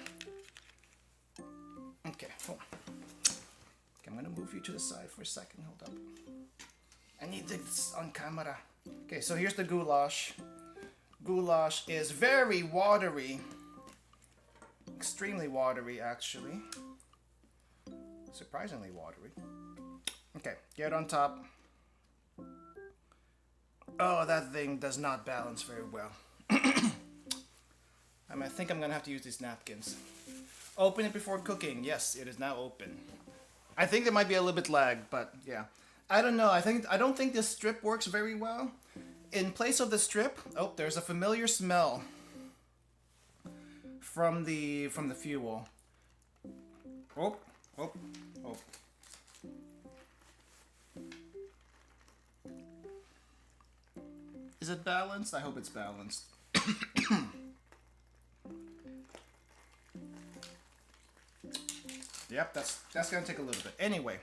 Okay. Hold on. Okay, I'm going to move you to the side for a second. Hold up. I need this on camera. Okay, so here's the goulash. Goulash is very watery. Extremely watery, actually. Surprisingly watery. Okay, get on top. Oh, that thing does not balance very well. I think I'm gonna have to use these napkins. Open it before cooking. Yes, it is now open. I think there might be a little bit lag, but yeah. I don't know. I don't think this strip works very well. In place of the strip, oh, there's a familiar smell from the fuel. Oh, oh, oh. Is it balanced? I hope it's balanced. Yep, that's gonna take a little bit. Anyway,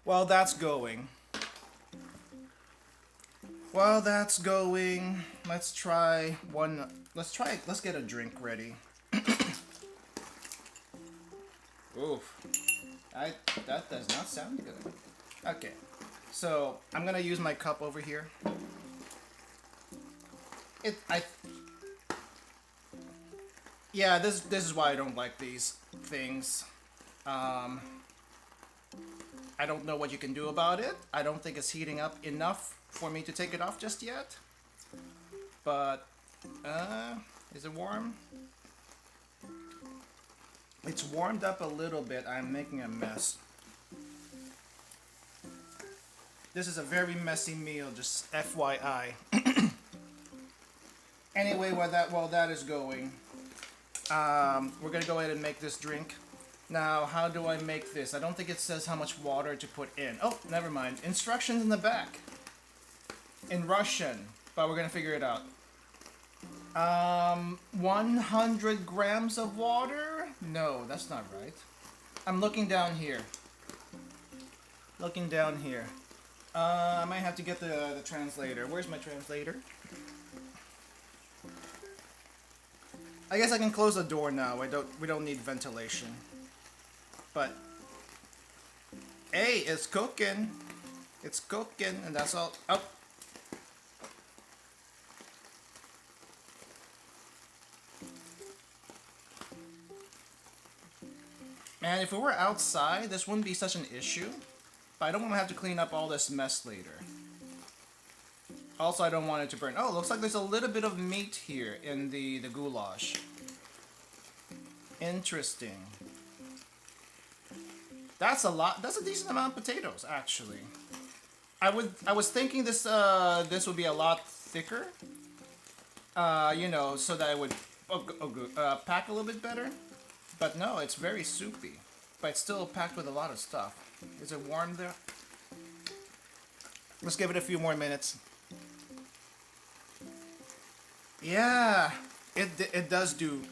while that's going, let's get a drink ready. Oof, that does not sound good. Okay, so I'm gonna use my cup over here. Yeah, this is why I don't like these things. I don't know what you can do about it. I don't think it's heating up enough for me to take it off just yet. But, is it warm? It's warmed up a little bit. I'm making a mess. This is a very messy meal, just FYI. Anyway, while that is going, we're gonna go ahead and make this drink. Now, how do I make this? I don't think it says how much water to put in. Oh, never mind. Instructions in the back. In Russian, but we're gonna figure it out. 100 grams of water? No, that's not right. I'm looking down here. I might have to get the translator. Where's my translator? I guess I can close the door now. We don't need ventilation. But hey, it's cooking. It's cooking, and that's all. Oh. Man, if it were outside, this wouldn't be such an issue. But I don't want to have to clean up all this mess later. Also, I don't want it to burn. Oh, looks like there's a little bit of meat here in the goulash. Interesting. That's a lot. That's a decent amount of potatoes, actually. I was thinking this would be a lot thicker. You know, so that it would pack a little bit better. But no, it's very soupy. But it's still packed with a lot of stuff. Is it warm there? Let's give it a few more minutes. Yeah, it does do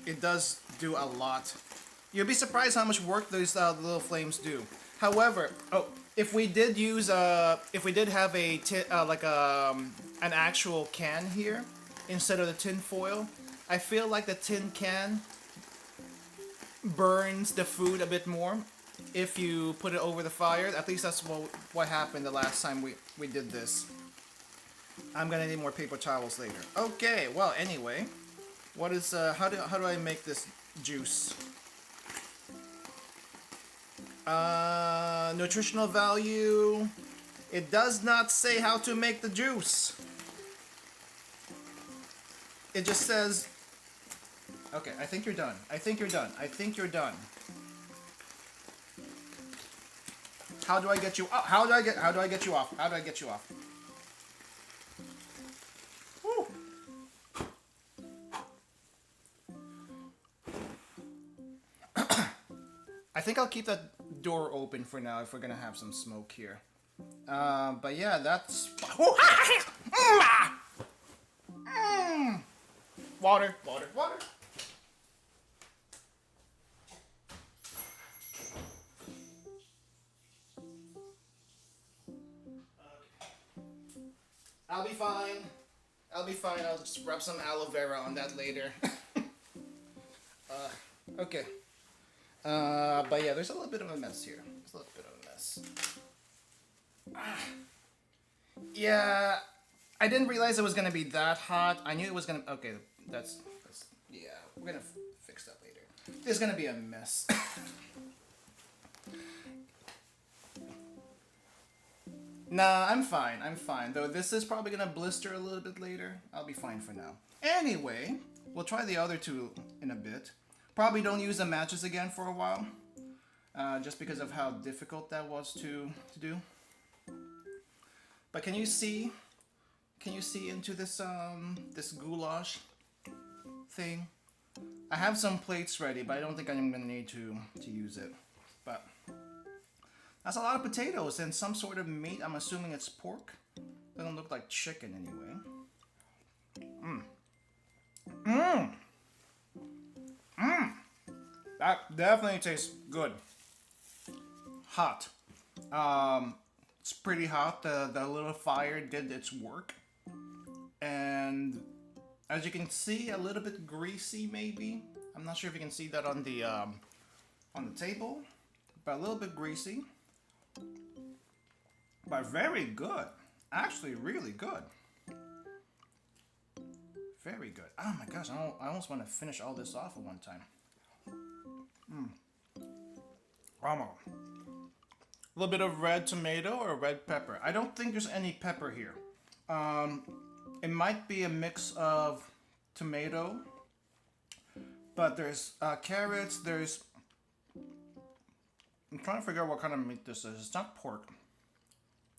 a lot. You'll be surprised how much work those little flames do. However, oh, if we did use if we did have a like an actual can here instead of the tin foil, I feel like the tin can burns the food a bit more if you put it over the fire. At least that's what happened the last time we did this. I'm gonna need more paper towels later. Okay, well anyway, what is how do I make this juice? Nutritional value. It does not say how to make the juice. It just says, okay, I think you're done. I think you're done. I think you're done. How do I get you? Oh, how do I get you off? How do I get you off? Woo. I think I'll keep that door open for now if we're gonna have some smoke here. But yeah, that's water, water, water. I'll be fine. I'll be fine. I'll just rub some aloe vera on that later. Okay. But yeah, there's a little bit of a mess here. There's a little bit of a mess. Yeah, I didn't realize it was gonna be that hot. I knew it was gonna. Okay, that's yeah. We're gonna fix that later. There's gonna be a mess. Nah, I'm fine. I'm fine. Though this is probably gonna blister a little bit later. I'll be fine for now. Anyway, we'll try the other two in a bit. Probably don't use the matches again for a while. Just because of how difficult that was to do. But can you see into this this goulash thing? I have some plates ready, but I don't think I'm gonna need to use it. But that's a lot of potatoes and some sort of meat. I'm assuming it's pork. Doesn't look like chicken anyway. That definitely tastes good. Hot. It's pretty hot. The little fire did its work. And as you can see, a little bit greasy maybe. I'm not sure if you can see that on the table, but a little bit greasy. But very good. Actually, really good. Very good. Oh my gosh, I almost want to finish all this off at one time. Almost. A little bit of red tomato or red pepper. I don't think there's any pepper here. It might be a mix of tomato, but there's carrots, there's... I'm trying to figure out what kind of meat this is. It's not pork.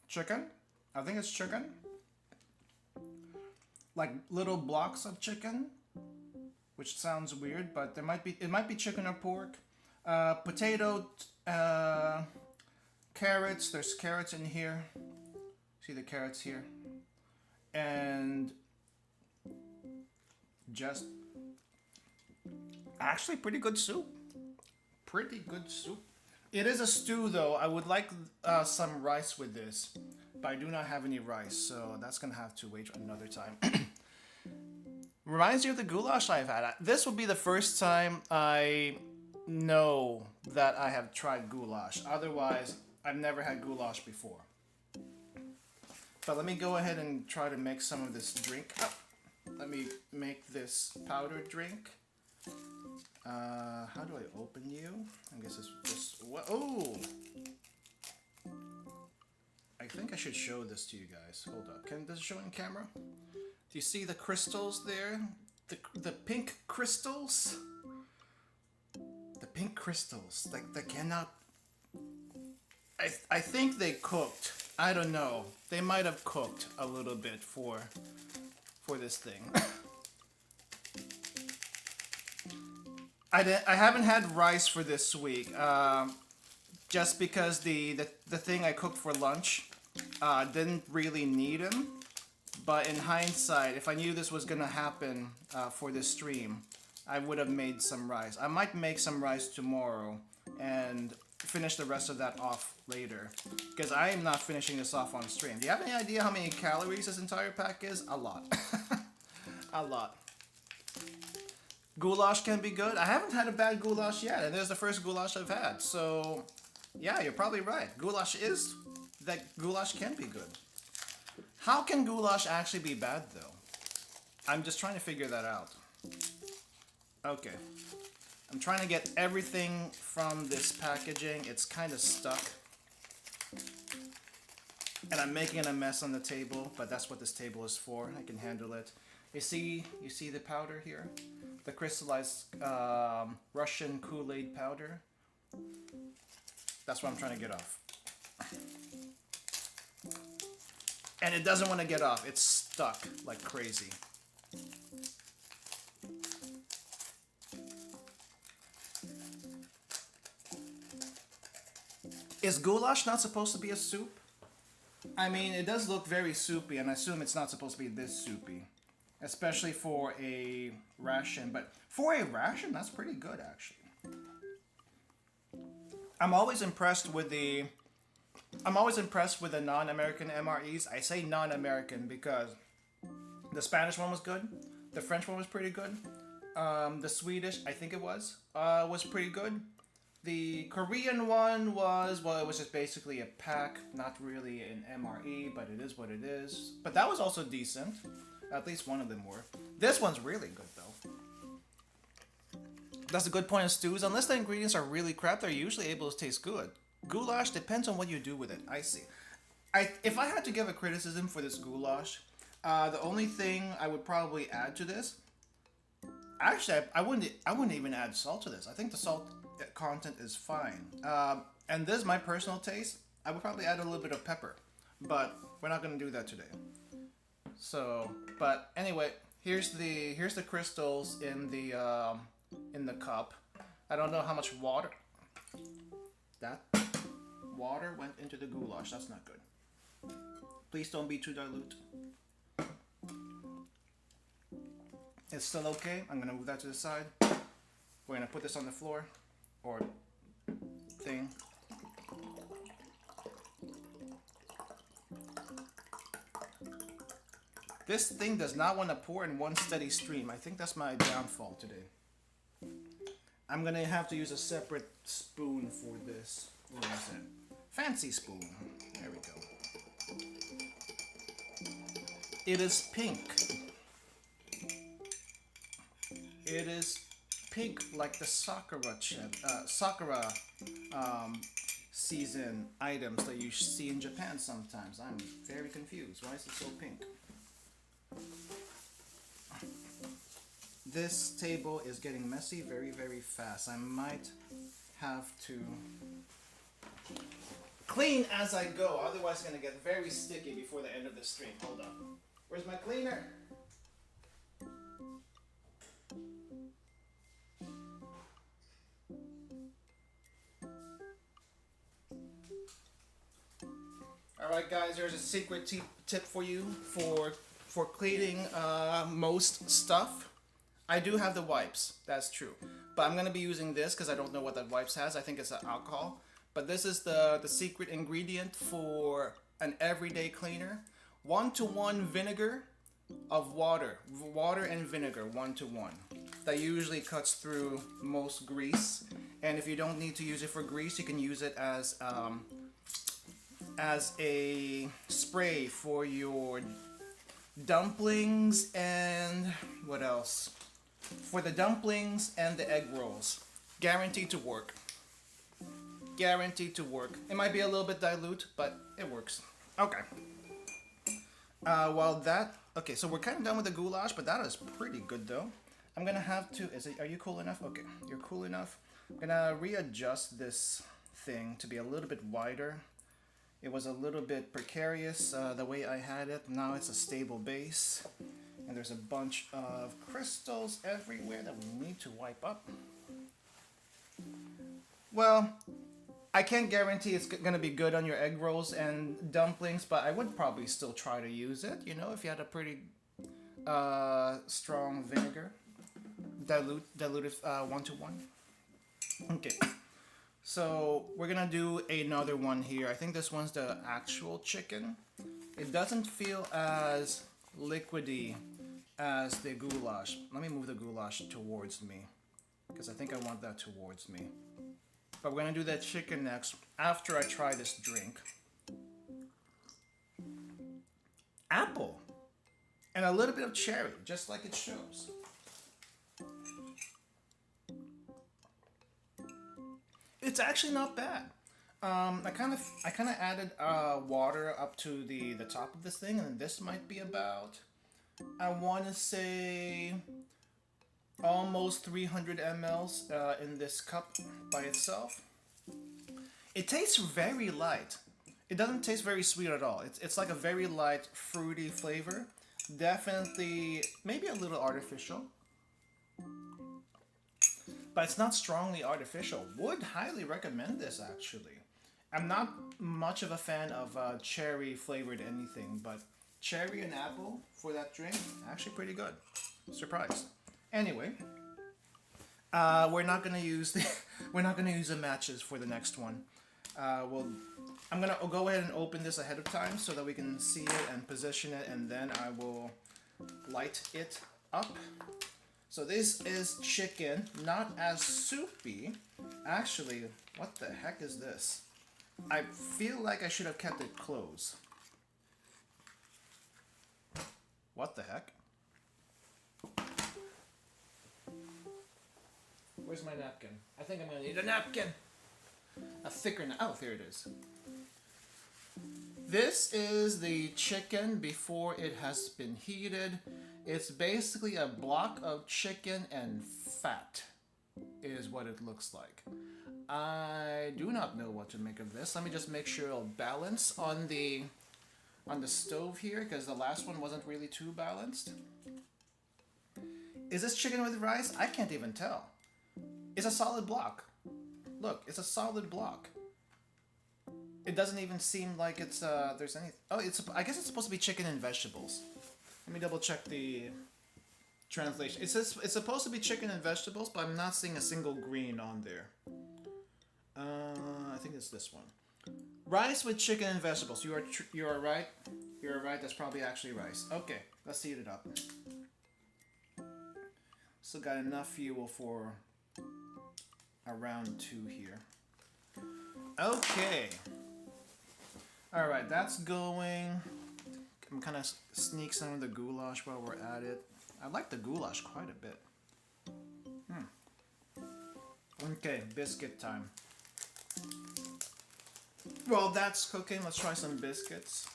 Chicken? I think it's chicken. Like little blocks of chicken, which sounds weird, but it might be chicken or pork. Potato, carrots. There's carrots in here. See the carrots here, and just actually pretty good soup. Pretty good soup. It is a stew though. I would like some rice with this, but I do not have any rice, so that's gonna have to wait another time. Reminds you of the goulash I've had. This will be the first time I know that I have tried goulash. Otherwise, I've never had goulash before. But let me go ahead and try to make some of this drink. Oh, let me make this powdered drink. How do I open you? I guess it's just... Oh! I think I should show this to you guys. Hold up. Does it show in camera? Do you see the crystals there? The pink crystals? The pink crystals. Like, they cannot... I think they cooked. I don't know. They might have cooked a little bit for this thing. I haven't had rice for this week, just because the thing I cooked for lunch didn't really need them. But in hindsight, if I knew this was gonna happen for this stream, I would have made some rice. I might make some rice tomorrow and finish the rest of that off later, because I am not finishing this off on stream. Do you have any idea how many calories this entire pack is? A lot. A lot. Goulash can be good. I haven't had a bad goulash yet, and this is the first goulash I've had. So, yeah, you're probably right. Goulash can be good. How can goulash actually be bad, though? I'm just trying to figure that out. Okay. I'm trying to get everything from this packaging. It's kind of stuck. And I'm making a mess on the table, but that's what this table is for. I can handle it. You see the powder here? The crystallized Russian Kool-Aid powder. That's what I'm trying to get off. And it doesn't want to get off. It's stuck like crazy. Is goulash not supposed to be a soup? I mean, it does look very soupy, and I assume it's not supposed to be this soupy. Especially for a ration, but for a ration, that's pretty good, actually. I'm always impressed with the non-American MREs. I say non-American because the Spanish one was good, the French one was pretty good, the Swedish, I think it was pretty good. The Korean one was, well, it was just basically a pack, not really an MRE, but it is what it is. But that was also decent. At least one of them were. This one's really good, though. That's a good point of stews. Unless the ingredients are really crap, they're usually able to taste good. Goulash depends on what you do with it. I see. If I had to give a criticism for this goulash, the only thing I would probably add to this, actually, I wouldn't even add salt to this. I think the salt content is fine. And this is my personal taste. I would probably add a little bit of pepper, but we're not going to do that today. So, but anyway, here's the crystals in the cup. I don't know how much water. That water went into the goulash. That's not good. Please don't be too dilute. It's still okay. I'm gonna move that to the side. We're gonna put this on the floor or thing. This thing does not want to pour in one steady stream. I think that's my downfall today. I'm gonna have to use a separate spoon for this. What is it? Fancy spoon. There we go. It is pink. It is pink like the Sakura season items that you see in Japan sometimes. I'm very confused. Why is it so pink? This table is getting messy very, very fast. I might have to clean as I go, otherwise it's gonna get very sticky before the end of the stream. Hold on. Where's my cleaner? Alright guys, there's a secret tip for you for cleaning most stuff. I do have the wipes, that's true. But I'm going to be using this because I don't know what that wipes has. I think it's an alcohol. But this is the secret ingredient for an everyday cleaner. 1-to-1 vinegar of water. Water and vinegar, 1-to-1. That usually cuts through most grease. And if you don't need to use it for grease, you can use it as a spray for your dumplings and what else? For the dumplings and the egg rolls. Guaranteed to work. Guaranteed to work. It might be a little bit dilute, but it works. Okay. Okay, so we're kind of done with the goulash, but that is pretty good though. I'm gonna have to, are you cool enough? Okay, you're cool enough. I'm gonna readjust this thing to be a little bit wider. It was a little bit precarious the way I had it. Now it's a stable base. And there's a bunch of crystals everywhere that we need to wipe up. Well, I can't guarantee it's going to be good on your egg rolls and dumplings, but I would probably still try to use it, you know, if you had a pretty strong vinegar. Diluted 1-to-1. Okay. So we're gonna do another one here. I think this one's the actual chicken. It doesn't feel as liquidy as the goulash. Let me move the goulash towards me, because I think I want that towards me. But we're gonna do that chicken next after I try this drink. Apple and a little bit of cherry, just like it shows. It's actually not bad. I kind of added water up to the top of this thing, and this might be about, I want to say, almost 300 mLs in this cup by itself. It tastes very light. It doesn't taste very sweet at all. It's like a very light, fruity flavor. Definitely, maybe a little artificial. But it's not strongly artificial. Would highly recommend this, actually. I'm not much of a fan of cherry flavored anything, but cherry and apple for that drink, actually pretty good. Surprised. Anyway, we're not gonna use the matches for the next one. I'm gonna go ahead and open this ahead of time so that we can see it and position it, and then I will light it up. So this is chicken, not as soupy. Actually, what the heck is this? I feel like I should have kept it closed. What the heck? Where's my napkin? I think I'm gonna need a napkin. A thicker oh, here it is. This is the chicken before it has been heated. It's basically a block of chicken and fat is what it looks like. I do not know what to make of this. Let me just make sure it'll balance on the stove here, because the last one wasn't really too balanced. Is this chicken with rice? I can't even tell. It's a solid block. Look, it's a solid block. It doesn't even seem like it's there's any. Oh, I guess it's supposed to be chicken and vegetables. Let me double check the translation. It says it's supposed to be chicken and vegetables, but I'm not seeing a single green on there. I think it's this one. Rice with chicken and vegetables. You are right. You are right. That's probably actually rice. Okay, let's heat it up. Still got enough fuel for around 2 here. Okay. All right, that's going. I'm kind of sneak some of the goulash while we're at it. I like the goulash quite a bit. Okay, biscuit time. Well, that's cooking. Let's try some biscuits.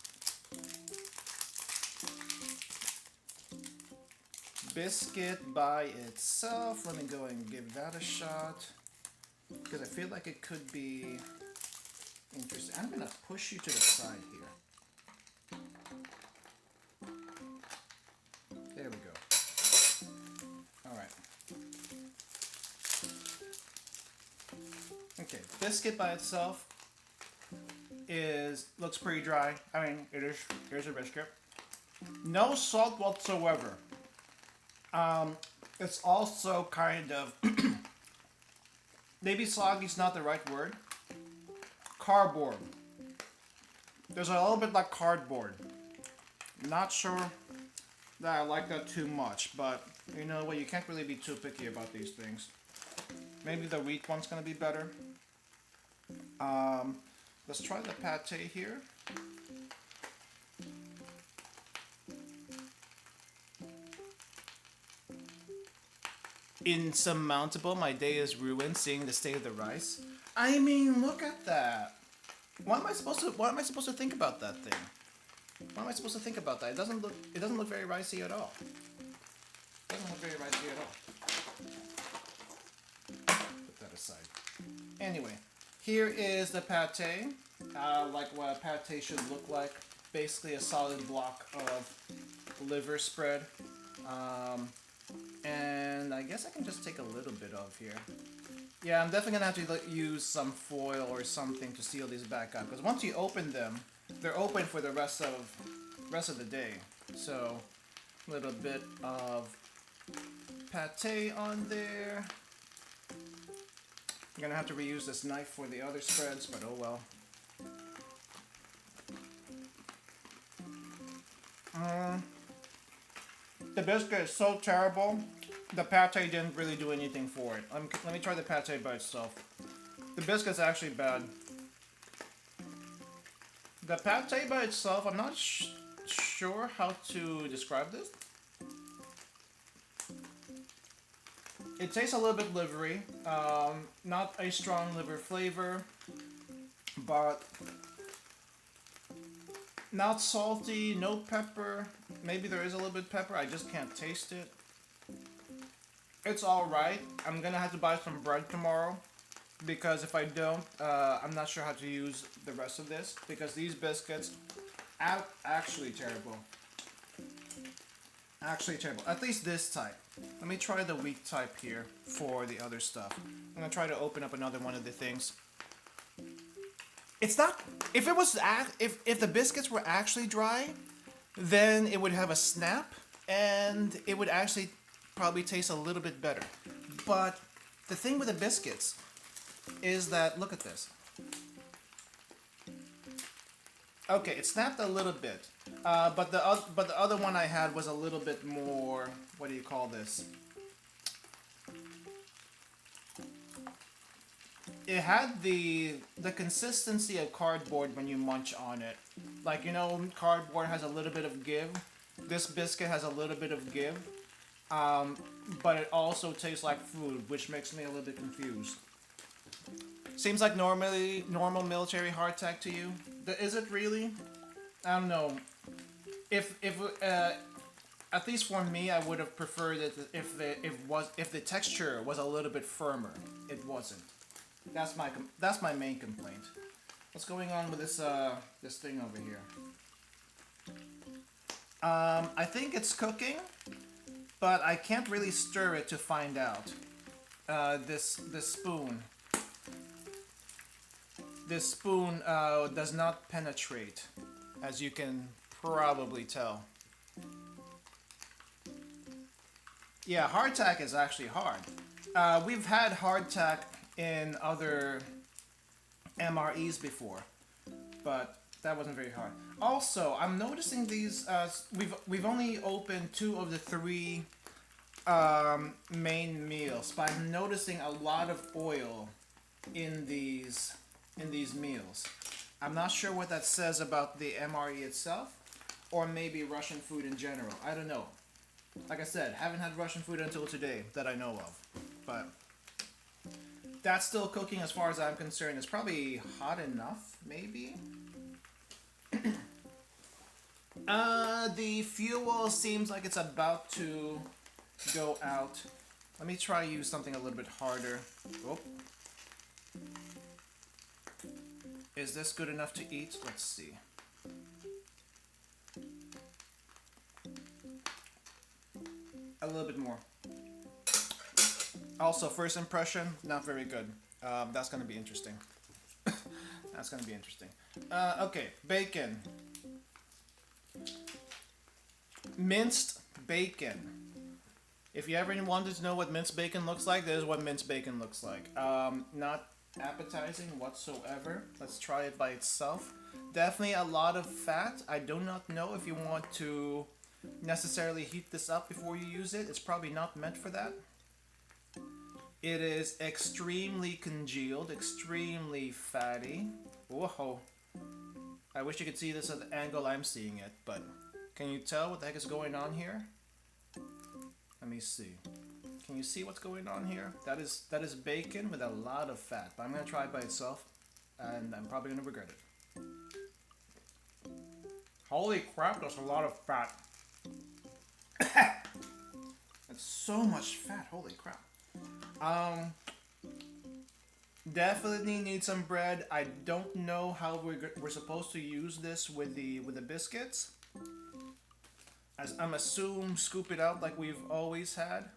Biscuit by itself. Let me go and give that a shot, because I feel like it could be interesting. I'm gonna push you to the side here. There we go. All right. Okay, biscuit by itself looks pretty dry. I mean, it is. Here's a biscuit. No salt whatsoever. It's also kind of maybe soggy is not the right word. Cardboard. There's a little bit like cardboard. Not sure that I like that too much, but you know what? You can't really be too picky about these things. Maybe the wheat one's gonna be better. Let's try the pate here. Insurmountable. My day is ruined seeing the state of the rice. I mean, look at that. What am I supposed to think about that thing? What am I supposed to think about that? It doesn't look very ricey at all. It doesn't look very ricey at all. Put that aside. Anyway, here is the pate. Like what a pate should look like. Basically a solid block of liver spread. And I guess I can just take a little bit of here. Yeah, I'm definitely gonna have to use some foil or something to seal these back up, because once you open them, they're open for the rest of the day. So, a little bit of pate on there. I'm gonna have to reuse this knife for the other spreads, but oh well. The biscuit is so terrible. The pate didn't really do anything for it. Let me try the pate by itself. The biscuit's actually bad. The pate by itself, I'm not sure how to describe this. It tastes a little bit livery. Not a strong liver flavor, but not salty, no pepper. Maybe there is a little bit of pepper, I just can't taste it. It's alright. I'm gonna have to buy some bread tomorrow, because if I don't, I'm not sure how to use the rest of this, because these biscuits are actually terrible. Actually terrible. At least this type. Let me try the weak type here for the other stuff. I'm gonna try to open up another one of the things. It's not. If it was if the biscuits were actually dry, then it would have a snap and it would actually probably taste a little bit better. But the thing with the biscuits is that, look at this. Okay, it snapped a little bit, but the other one I had was a little bit more. What do you call this? It had the consistency of cardboard when you munch on it. Like, you know, cardboard has a little bit of give. This biscuit has a little bit of give, but it also tastes like food, which makes me a little bit confused. Seems like normal military hardtack to you. Is it really? I don't know. If at least for me, I would have preferred it if the texture was a little bit firmer. It wasn't. That's my main complaint. What's going on with this this thing over here? I think it's cooking, but I can't really stir it to find out. This spoon. This spoon does not penetrate, as you can probably tell. Yeah, hardtack is actually hard. We've had hardtack in other MREs before, but that wasn't very hard. Also, I'm noticing these. We've only opened 2 of the 3 main meals, but I'm noticing a lot of oil in these meals. I'm not sure what that says about the MRE itself, or maybe Russian food in general. I don't know. Like I said, haven't had Russian food until today that I know of, but that's still cooking as far as I'm concerned. It's probably hot enough, maybe. The fuel seems like it's about to go out. Let me try use something a little bit harder. Oh. Is this good enough to eat? Let's see. A little bit more. Also, first impression, not very good. That's gonna be interesting. That's gonna be interesting. Okay, bacon. Minced bacon. If you ever wanted to know what minced bacon looks like, this is what minced bacon looks like. Not appetizing whatsoever. Let's try it by itself. Definitely a lot of fat. I do not know if you want to necessarily heat this up before you use it. It's probably not meant for that. It is extremely congealed, extremely fatty. Whoa. I wish you could see this at the angle I'm seeing it, but can you tell what the heck is going on here? Let me see. Can you see what's going on here? That is bacon with a lot of fat. But I'm gonna try it by itself, and I'm probably gonna regret it. Holy crap, that's a lot of fat. That's so much fat, holy crap. Definitely need some bread. I don't know how we're supposed to use this with the biscuits. As I'm assume scoop it out like we've always had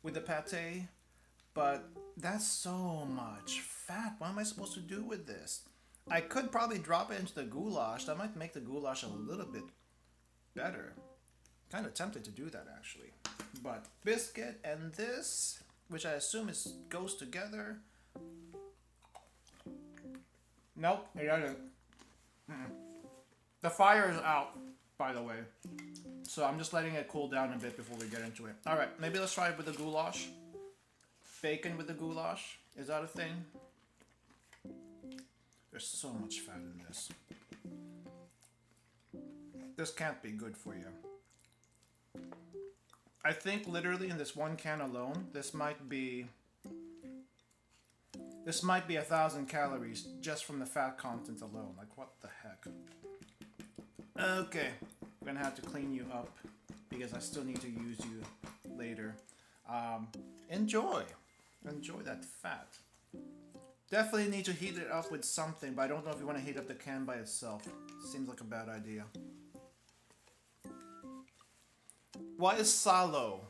with the pate, but that's so much fat. What am I supposed to do with this? I could probably drop it into the goulash. That might make the goulash a little bit better. Kind of tempted to do that actually. But biscuit and this, which I assume goes together. Nope, it doesn't. The fire is out, by the way. So I'm just letting it cool down a bit before we get into it. Alright, maybe let's try it with the goulash. Bacon with the goulash. Is that a thing? There's so much fat in this. This can't be good for you. I think literally in this one can alone, this might be 1,000 calories just from the fat content alone. Like, what the heck? Okay, I'm gonna have to clean you up because I still need to use you later. Enjoy that fat. Definitely need to heat it up with something, but I don't know if you want to heat up the can by itself. Seems like a bad idea. What is salo?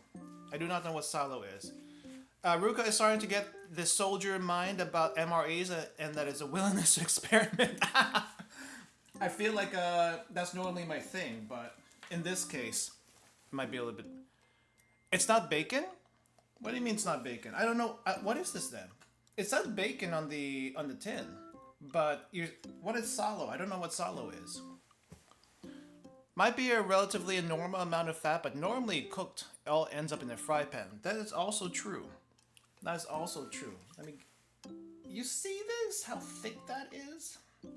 I do not know what salo is. Ruka is starting to get this soldier mind about MREs and that it's a willingness to experiment. I feel like that's normally my thing, but in this case, it might be a little bit... It's not bacon? What do you mean it's not bacon? I don't know. What is this then? It says bacon on the tin, but what is salo? I don't know what salo is. Might be a relatively normal amount of fat, but normally cooked all ends up in the fry pan. That is also true. That is also true. You see this? How thick that is? Do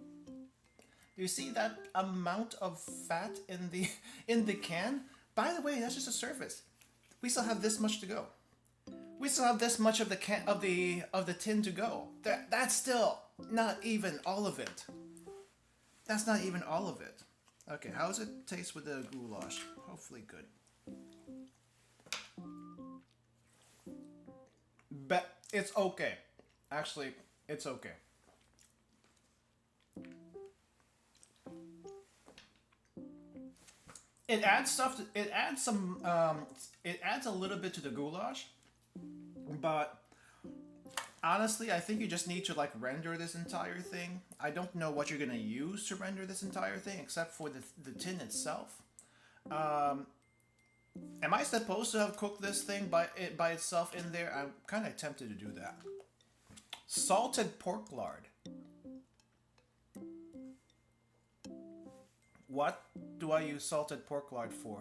you see that amount of fat in the can? By the way, that's just the surface. We still have this much to go. We still have this much of the tin to go. That's still not even all of it. That's not even all of it. Okay, how does it taste with the goulash? Hopefully good. But it's okay. Actually, it's okay. It adds stuff. It adds some. It adds a little bit to the goulash, but honestly, I think you just need to like render this entire thing. I don't know what you're gonna use to render this entire thing, except for the tin itself. Am I supposed to have cooked this thing by itself in there? I'm kind of tempted to do that. Salted pork lard. What do I use salted pork lard for?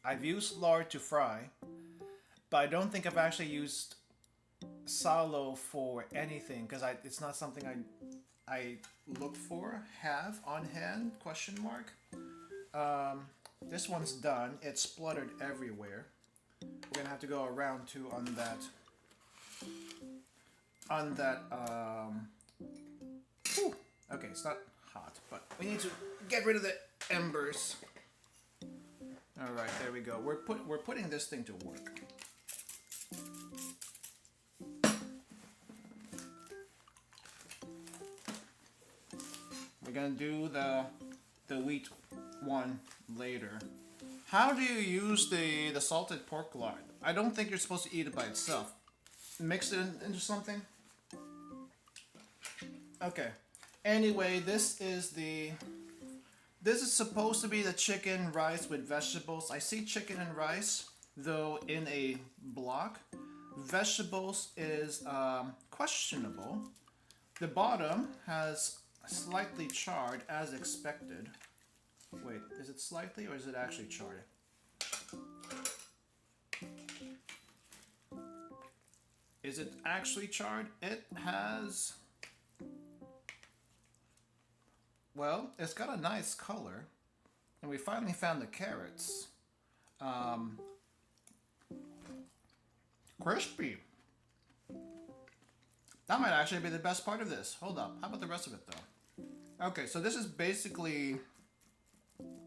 I've used lard to fry, but I don't think I've actually used salo for anything because it's not something I look for, have on hand, question mark. This one's done. It spluttered everywhere. We're gonna have to go around too on that. Whew. Okay, it's not hot, but we need to get rid of the embers. All right, there we go. We're putting this thing to work. We're gonna do the wheat one later. How do you use the salted pork lard? I don't think you're supposed to eat it by itself. Mix it into something. Okay. Anyway, this is supposed to be the chicken rice with vegetables. I see chicken and rice, though, in a block. Vegetables is questionable. The bottom has slightly charred, as expected. Wait, is it slightly or is it actually charred? Is it actually charred? It has... Well, it's got a nice color. And we finally found the carrots. Crispy. That might actually be the best part of this. Hold up. How about the rest of it, though? Okay, so this is basically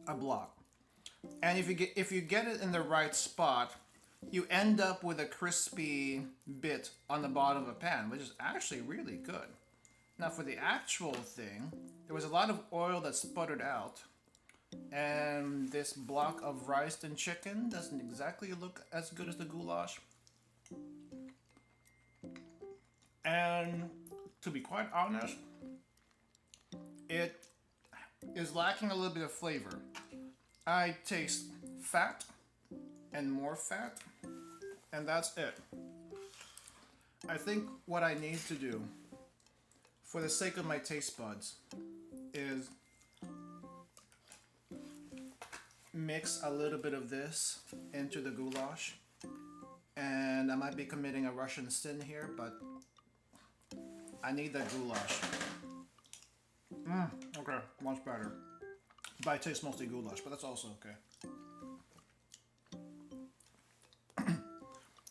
a block. And if you get it in the right spot, you end up with a crispy bit on the bottom of a pan, which is actually really good. Now for the actual thing, there was a lot of oil that sputtered out, and this block of rice and chicken doesn't exactly look as good as the goulash. And to be quite honest, it is lacking a little bit of flavor. I taste fat and more fat, and that's it. I think what I need to do, for the sake of my taste buds, is mix a little bit of this into the goulash. And I might be committing a Russian sin here, but I need that goulash. Okay, much better. But I taste mostly goulash, but that's also okay.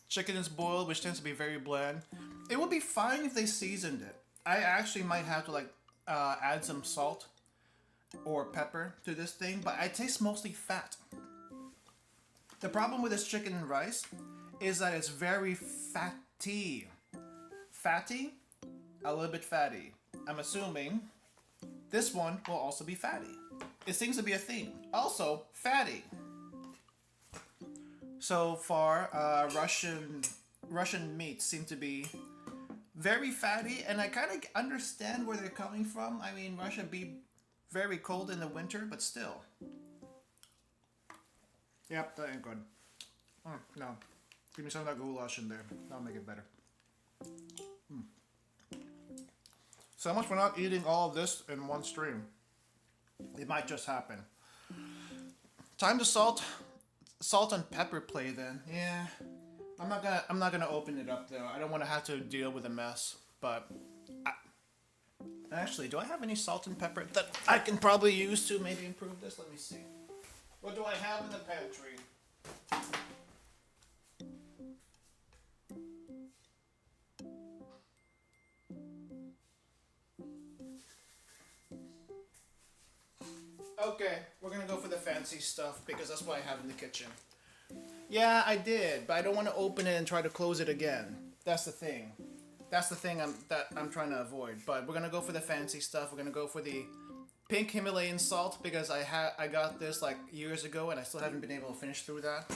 Chicken is boiled, which tends to be very bland. It would be fine if they seasoned it. I actually might have to like add some salt or pepper to this thing, but I taste mostly fat. The problem with this chicken and rice is that it's very fatty. Fatty? A little bit fatty. I'm assuming this one will also be fatty. It seems to be a theme. Also, fatty. So far, Russian meats seem to be very fatty, and I kind of understand where they're coming from. I mean, Russia be very cold in the winter, but still. Yep, that ain't good. No. Give me some of that goulash in there. That'll make it better. So much for not eating all of this in one stream. It might just happen. Time to salt and pepper play then. Yeah. I'm not gonna open it up though. I don't want to have to deal with a mess. But actually, do I have any salt and pepper that I can probably use to maybe improve this? Let me see. What do I have in the pantry? Okay, we're gonna go for the fancy stuff because that's what I have in the kitchen. Yeah, I did, but I don't want to open it and try to close it again. That's the thing. That's the thing I'm trying to avoid. But we're gonna go for the fancy stuff. We're gonna go for the pink Himalayan salt because I got this like years ago and I still haven't been able to finish through that.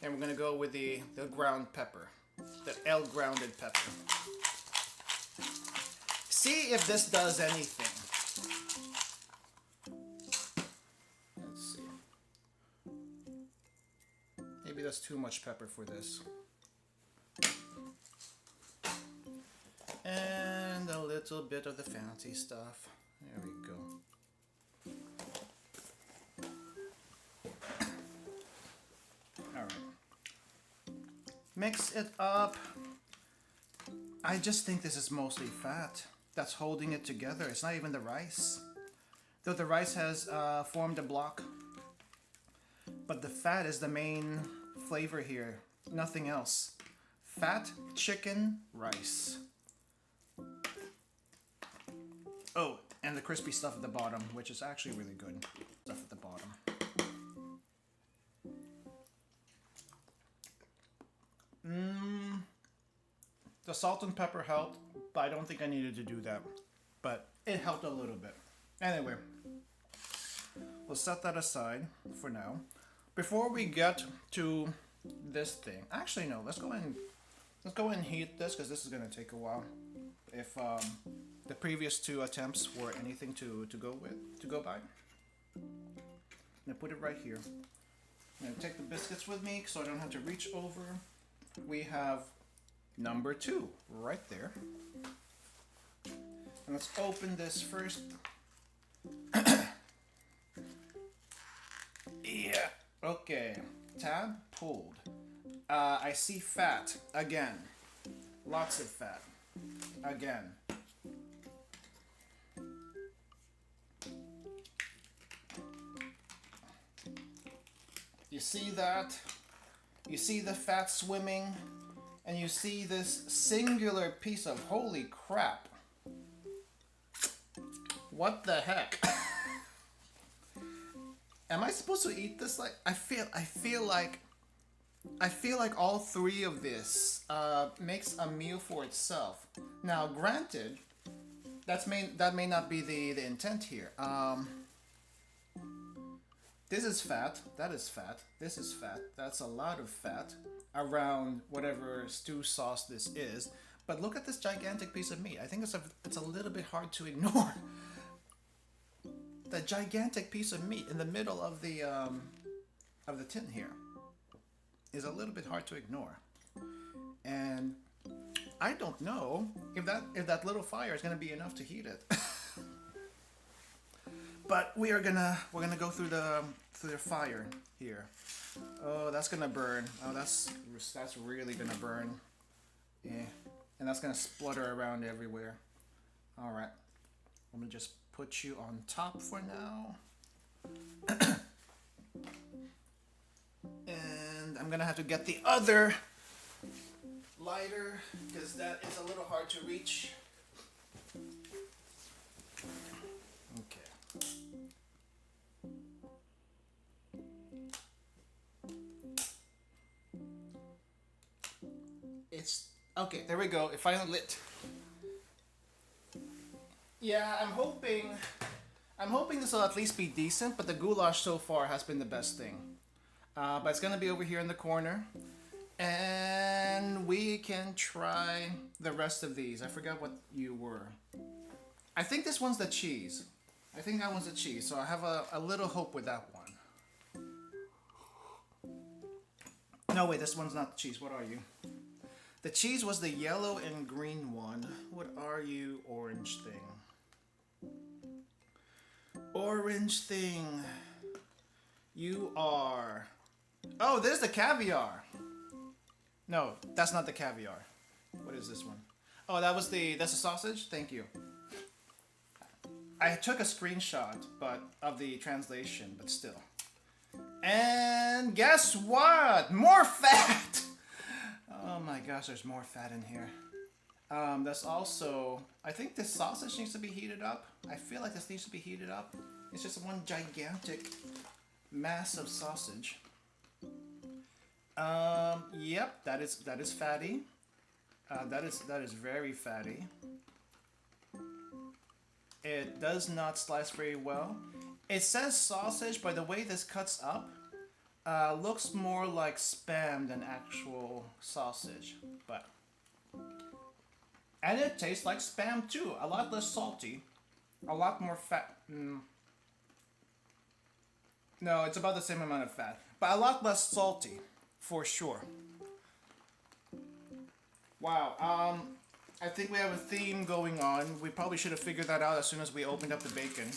And we're gonna go with the ground pepper, the L grounded pepper. See if this does anything. Maybe that's too much pepper for this. And a little bit of the fancy stuff. There we go. Alright. Mix it up. I just think this is mostly fat that's holding it together. It's not even the rice. Though the rice has formed a block. But the fat is the main flavor here. Nothing else. Fat, chicken, rice. Oh, and the crispy stuff at the bottom, which is actually really good. Stuff at the bottom. The salt and pepper helped, but I don't think I needed to do that. But it helped a little bit. Anyway, we'll set that aside for now. Before we get to this thing, actually no, let's go ahead and heat this because this is gonna take a while. If the previous two attempts were anything to go by. I'm gonna put it right here. I'm gonna take the biscuits with me so I don't have to reach over. We have number 2 right there. And let's open this first. Yeah. Okay, tab pulled. I see fat again. Lots of fat again. You see that? You see the fat swimming, and you see this singular piece of holy crap. What the heck? Am I supposed to eat this? Like I feel like all 3 of this makes a meal for itself. Now, granted, that may not be the intent here. This is fat. That is fat. This is fat. That's a lot of fat around whatever stew sauce this is. But look at this gigantic piece of meat. I think it's a little bit hard to ignore. The gigantic piece of meat in the middle of the tin here is a little bit hard to ignore. And I don't know if that little fire is gonna be enough to heat it. But we're gonna go through the fire here. Oh, that's gonna burn. Oh, that's really gonna burn. Yeah, and that's gonna splutter around everywhere. All right, I'm gonna just put you on top for now. And I'm gonna have to get the other lighter because that is a little hard to reach. Okay. It's okay. There we go. It finally lit. Yeah, I'm hoping this will at least be decent. But the goulash so far has been the best thing. But it's gonna be over here in the corner, and we can try the rest of these. I forgot what you were. I think this one's the cheese. I think that one's the cheese. So I have a little hope with that one. No, wait, this one's not the cheese. What are you? The cheese was the yellow and green one. What are you, orange thing? Orange thing. You are... Oh, there's the caviar. No, that's not the caviar. What is this one? Oh, that's the sausage? Thank you. I took a screenshot of the translation, but still. And guess what? More fat! Oh my gosh, there's more fat in here. That's also... I think this sausage needs to be heated up. I feel like this needs to be heated up. It's just one gigantic mass of sausage. Yep, that is fatty. That is very fatty. It does not slice very well. It says sausage, but the way this cuts up, looks more like Spam than actual sausage. But and it tastes like Spam too. A lot less salty, a lot more fat. No, it's about the same amount of fat, but a lot less salty. For sure. Wow, I think we have a theme going on. We probably should have figured that out as soon as we opened up the bacon.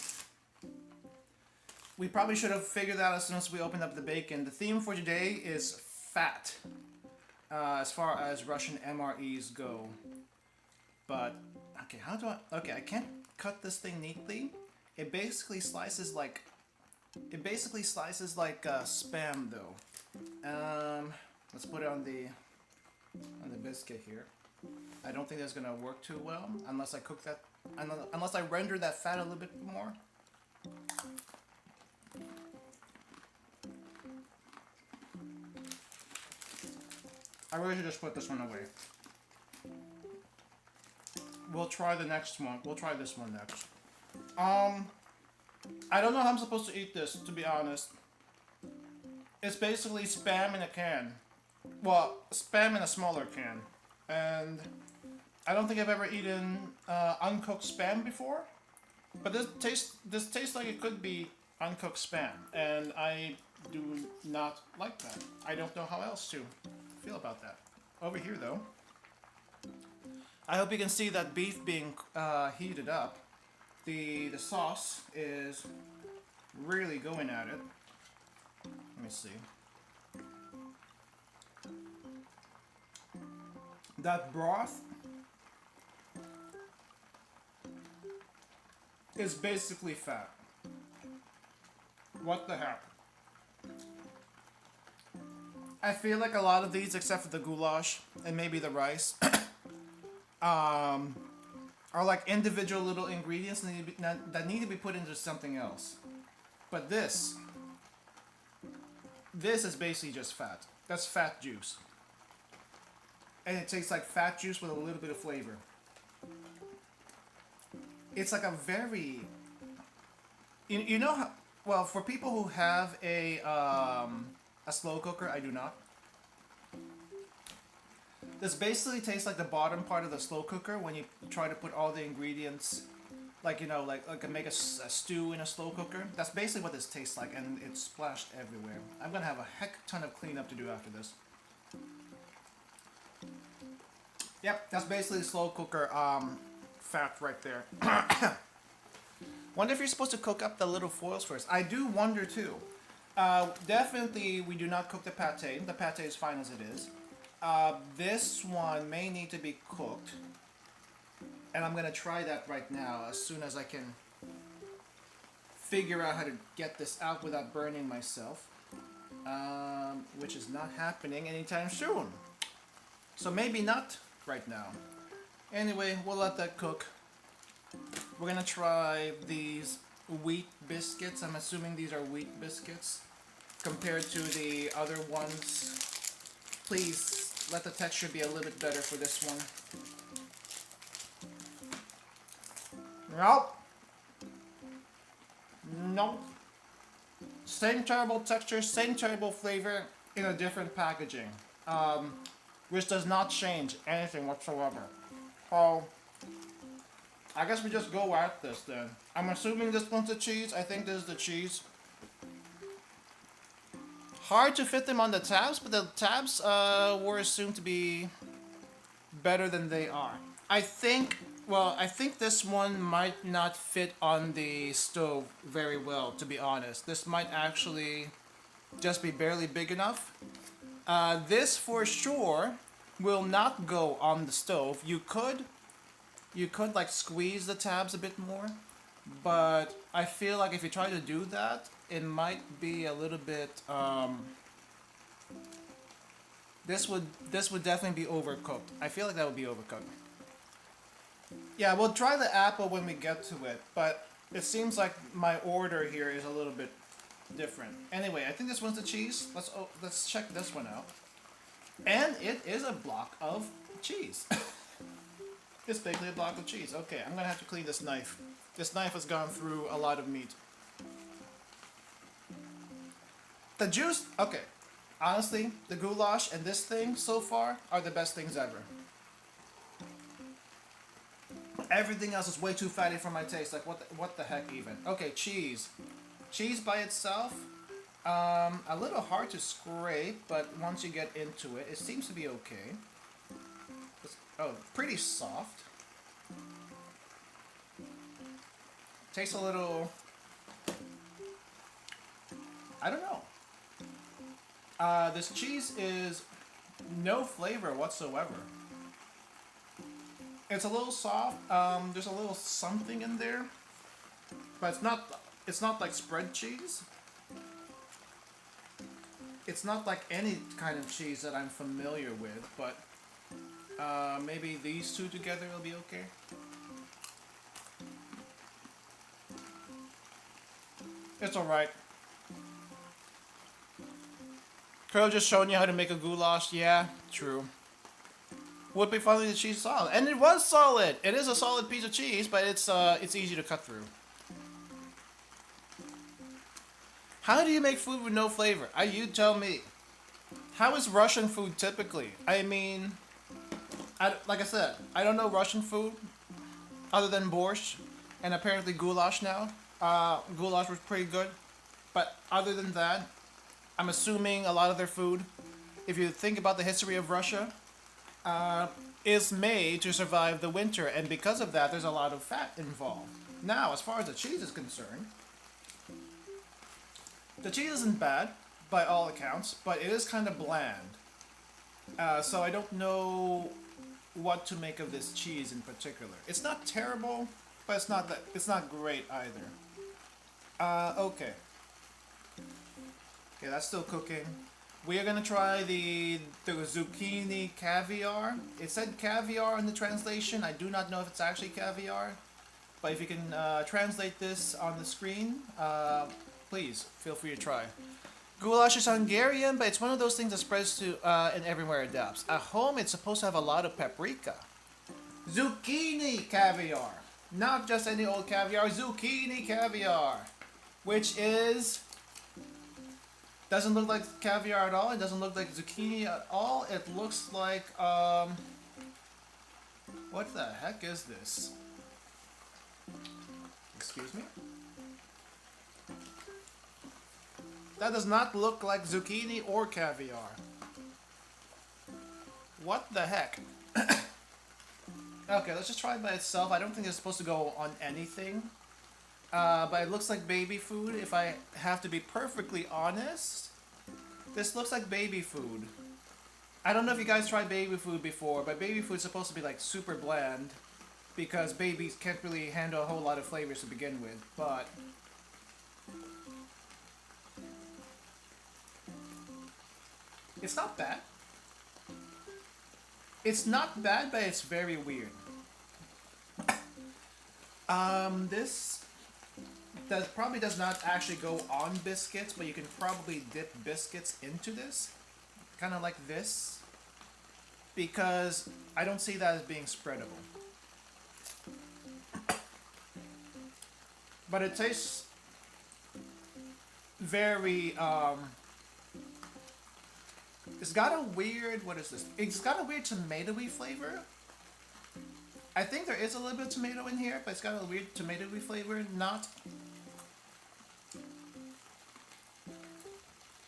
The theme for today is fat, as far as Russian MREs go. But, okay, I can't cut this thing neatly. It basically slices like Spam though. Let's put it on the biscuit here. I don't think that's gonna work too well unless I cook that, unless I render that fat a little bit more. I really should just put this one away. We'll try the next one. We'll try this one next. I don't know how I'm supposed to eat this, to be honest. It's basically Spam in a can. Well, Spam in a smaller can. And I don't think I've ever eaten uncooked Spam before. But this tastes like it could be uncooked Spam. And I do not like that. I don't know how else to feel about that. Over here though, I hope you can see that beef being heated up. The sauce is really going at it. Let me see. That broth is basically fat. What the heck? I feel like a lot of these, except for the goulash and maybe the rice, are like individual little ingredients that need to be put into something else. But this is basically just fat. That's fat juice. And it tastes like fat juice with a little bit of flavor. It's like a very... You know how... Well, for people who have a slow cooker, I do not. This basically tastes like the bottom part of the slow cooker when you try to put all the ingredients, like, you know, like make a stew in a slow cooker. That's basically what this tastes like, and it's splashed everywhere. I'm gonna have a heck ton of cleanup to do after this. Yep, that's basically slow cooker fat right there. Wonder if you're supposed to cook up the little foils first. I do wonder too. Definitely, we do not cook the pate. The pate is fine as it is. This one may need to be cooked. And I'm going to try that right now as soon as I can figure out how to get this out without burning myself. Which is not happening anytime soon. So maybe not right now. Anyway, we'll let that cook. We're going to try these wheat biscuits. I'm assuming these are wheat biscuits compared to the other ones. Please let the texture be a little bit better for this one. Nope. Nope. Same terrible texture, same terrible flavor in a different packaging. Which does not change anything whatsoever. So, I guess we just go at this then. I'm assuming this one's the cheese. I think this is the cheese. Hard to fit them on the tabs, but the tabs were assumed to be better than they are. I think this one might not fit on the stove very well, to be honest. This might actually just be barely big enough. This for sure will not go on the stove. You could like squeeze the tabs a bit more, but I feel like if you try to do that, it might be a little bit this would definitely be overcooked. I feel like that would be overcooked. Yeah, we'll try the apple when we get to it, but it seems like my order here is a little bit different. Anyway, I think this one's the cheese. Let's check this one out. And it is a block of cheese. It's basically a block of cheese. Okay, I'm gonna have to clean this knife. This knife has gone through a lot of meat. The juice, okay. Honestly, the goulash and this thing so far are the best things ever. Everything else is way too fatty for my taste. Like, what the heck even? Okay, cheese. Cheese by itself, a little hard to scrape, but once you get into it, it seems to be okay. Pretty soft. Tastes a little... I don't know. This cheese is no flavor whatsoever. It's a little soft. There's a little something in there, but it's not like spread cheese. It's not like any kind of cheese that I'm familiar with, but maybe these two together will be okay. It's alright. Crow just showing you how to make a goulash. Yeah, true. Would be funny the cheese is solid, and it was solid. It is a solid piece of cheese, but it's easy to cut through. How do you make food with no flavor? You tell me. How is Russian food typically? I mean, like I said, I don't know Russian food other than borscht and apparently goulash now. Goulash was pretty good, but other than that, I'm assuming a lot of their food, if you think about the history of Russia, is made to survive the winter, and because of that, there's a lot of fat involved. Now, as far as the cheese is concerned, the cheese isn't bad, by all accounts, but it is kind of bland. So I don't know what to make of this cheese in particular. It's not terrible, but it's not great either. Okay. Okay, that's still cooking. We are gonna try the zucchini caviar. It said caviar in the translation. I do not know if it's actually caviar, but if you can translate this on the screen, please feel free to try. Goulash is Hungarian, but it's one of those things that spreads to and everywhere adapts. At home, it's supposed to have a lot of paprika. Zucchini caviar, not just any old caviar. Zucchini caviar, which is. Doesn't look like caviar at all. It doesn't look like zucchini at all. It looks like, what the heck is this? Excuse me? That does not look like zucchini or caviar. What the heck? Okay, let's just try it by itself. I don't think it's supposed to go on anything. But it looks like baby food. If I have to be perfectly honest, this looks like baby food. I don't know if you guys tried baby food before, but baby food is supposed to be like super bland because babies can't really handle a whole lot of flavors to begin with. But it's not bad. It's not bad, but it's very weird. This probably does not actually go on biscuits, but you can probably dip biscuits into this, kind of like this, because I don't see that as being spreadable. But it tastes very, it's got a weird, what is this? It's got a weird tomatoey flavor. I think there is a little bit of tomato in here, but it's got a weird tomatoey flavor, not...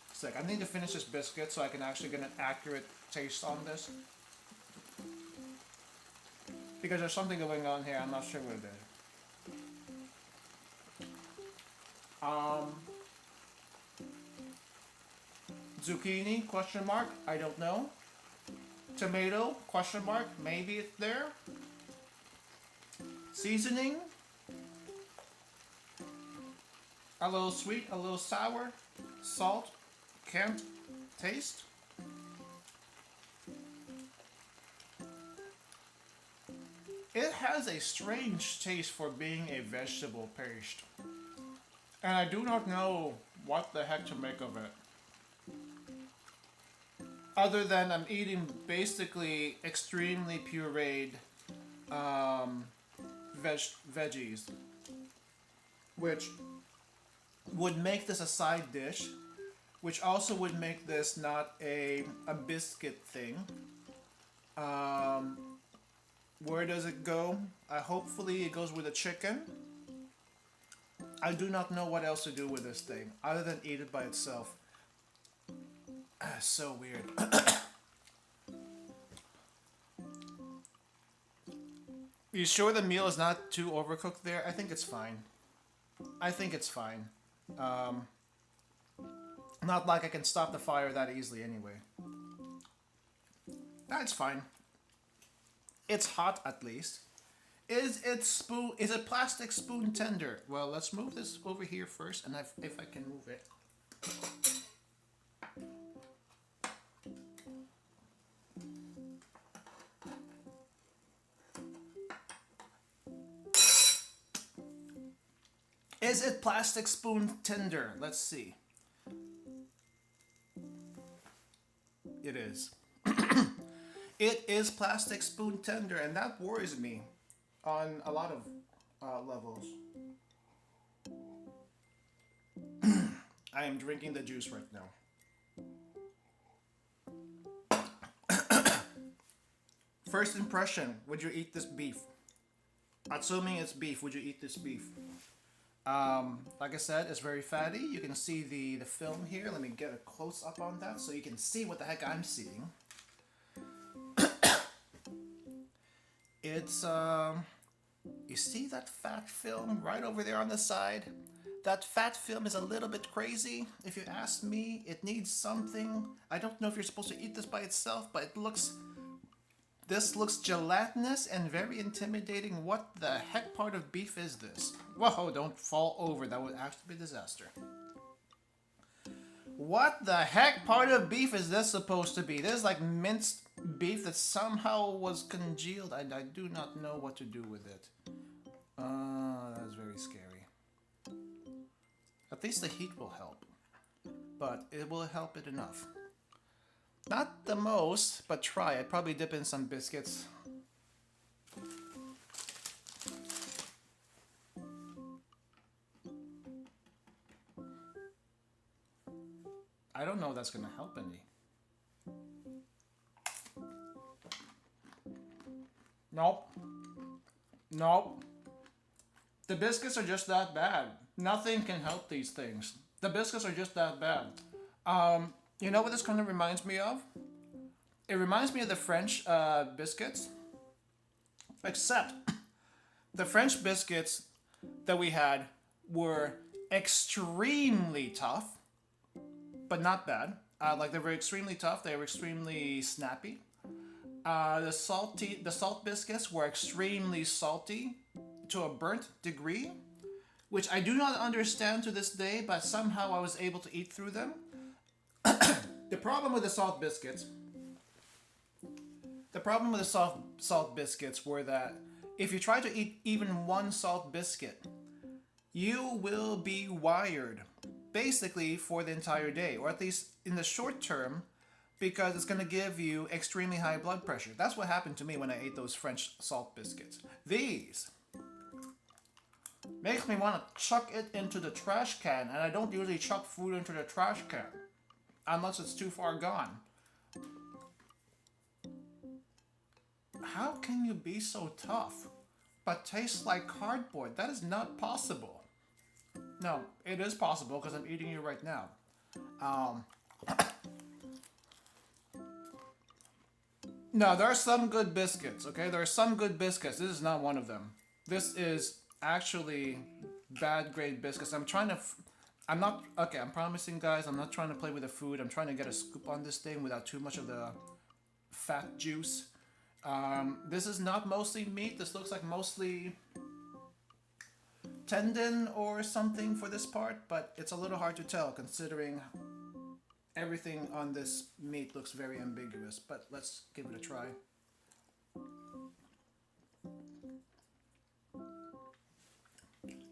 It's like, I need to finish this biscuit so I can actually get an accurate taste on this. Because there's something going on here, I'm not sure what it is. Zucchini, question mark, I don't know. Tomato, question mark, maybe it's there. Seasoning. A little sweet, a little sour. Salt, can't taste. It has a strange taste for being a vegetable paste. And I do not know what the heck to make of it. Other than I'm eating basically extremely pureed veggies, which would make this a side dish, which also would make this not a biscuit thing. Where does it go? Hopefully it goes with a chicken. I do not know what else to do with this thing other than eat it by itself. So weird. You sure the meal is not too overcooked there? I think it's fine. I think it's fine. Not like I can stop the fire that easily anyway. That's fine. It's hot at least. Is it plastic spoon tender? Well, let's move this over here first, and if I can move it. Is it plastic spoon tender? Let's see. It is. It is plastic spoon tender, and that worries me on a lot of levels. I am drinking the juice right now. First impression, would you eat this beef? Assuming it's beef, would you eat this beef? Like I said, it's very fatty. You can see the film here. Let me get a close up on that so you can see what the heck I'm seeing. It's, you see that fat film right over there on the side? That fat film is a little bit crazy, if you ask me. It needs something. I don't know if you're supposed to eat this by itself, but it looks... This looks gelatinous and very intimidating. What the heck part of beef is this? Whoa, don't fall over. That would actually be a disaster. What the heck part of beef is this supposed to be? This is like minced beef that somehow was congealed. I do not know what to do with it. That's very scary. At least the heat will help. But it will help it enough. Not the most, but try. I'd probably dip in some biscuits. I don't know if that's gonna help any. Nope. Nope. The biscuits are just that bad. Nothing can help these things. The biscuits are just that bad. You know what this kind of reminds me of? It reminds me of the French biscuits. Except the French biscuits that we had were extremely tough, but not bad. Like they were extremely tough. They were extremely snappy. The salt biscuits were extremely salty to a burnt degree, which I do not understand to this day, but somehow I was able to eat through them. The problem with the salt biscuits were that if you try to eat even one salt biscuit, you will be wired basically for the entire day, or at least in the short term, because it's going to give you extremely high blood pressure. That's what happened to me when I ate those French salt biscuits. These makes me want to chuck it into the trash can, and I don't usually chuck food into the trash can unless it's too far gone. How can you be so tough but taste like cardboard? That is not possible. No, it is possible because I'm eating you right now. No, there are some good biscuits, okay? There are some good biscuits. This is not one of them. This is actually bad grade biscuits. I'm promising, guys, I'm not trying to play with the food. I'm trying to get a scoop on this thing without too much of the fat juice. This is not mostly meat. This looks like mostly tendon or something for this part, but it's a little hard to tell considering everything on this meat looks very ambiguous, but let's give it a try.